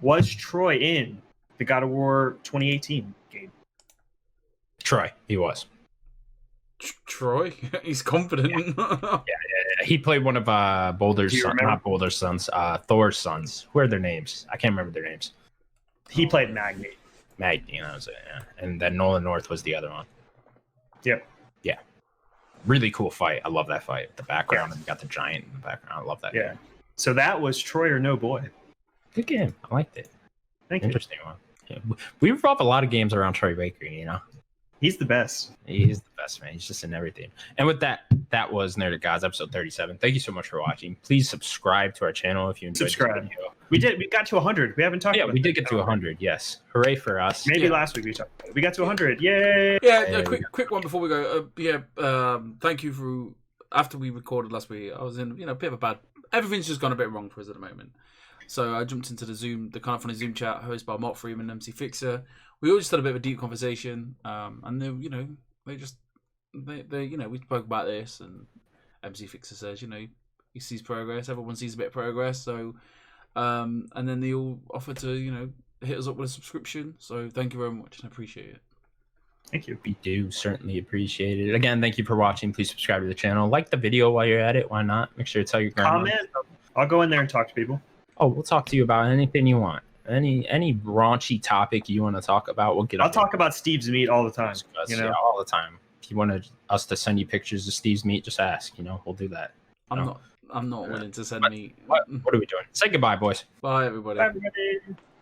S3: Was Troy in the God of War 2018 game?
S1: Troy. He was.
S2: Troy? He's confident.
S1: Yeah. He played one of Boulder's sons. Not Boulder's sons. Thor's sons. Who are their names? I can't remember their names.
S3: He played Magni.
S1: Magni, that was it, yeah. And then Nolan North was the other one.
S3: Yep.
S1: Yeah. Really cool fight. I love that fight. The background, and you got the giant in the background. I love that.
S3: Yeah. Game. So that was Troy or No Boy.
S1: Good game. I liked it.
S3: Interesting
S1: one. Yeah. We revolve a lot of games around Troy Baker, you know?
S3: He's the best.
S1: He's the best, man. He's just in everything. And with that, that was Nerdic Gods episode 37. Thank you so much for watching. Please subscribe to our channel if you enjoyed this video.
S3: We got to 100. We haven't talked about it.
S1: Yeah, we did get to 100, yes. Hooray for us.
S3: Maybe last week we talked about it. We got to 100. Yay!
S2: Yeah, a quick one before we go. Thank you for... After we recorded last week, I was in a bit of a bad... Everything's just gone a bit wrong for us at the moment. So I jumped into the kind of funny Zoom chat hosted by Mark Freeman and MC Fixer. We all just had a bit of a deep conversation, and then we spoke about this, and MC Fixer says, he sees progress, everyone sees a bit of progress, so and then they all offer to hit us up with a subscription. So thank you very much, and I appreciate it.
S3: Thank you.
S1: We do certainly appreciate it. Again, thank you for watching. Please subscribe to the channel. Like the video while you're at it. Why not? Make sure to tell your grandma.
S3: Comment. I'll go in there and talk to people.
S1: Oh, we'll talk to you about anything you want. Any raunchy topic you want to talk about, we'll get.
S3: I'll talk about Steve's meat all the time.
S1: Yeah, all the time. If you want us to send you pictures of Steve's meat, just ask. We'll do that.
S2: I'm not willing to send me.
S1: What are we doing? Say goodbye, boys.
S2: Bye, everybody.
S3: Bye, everybody.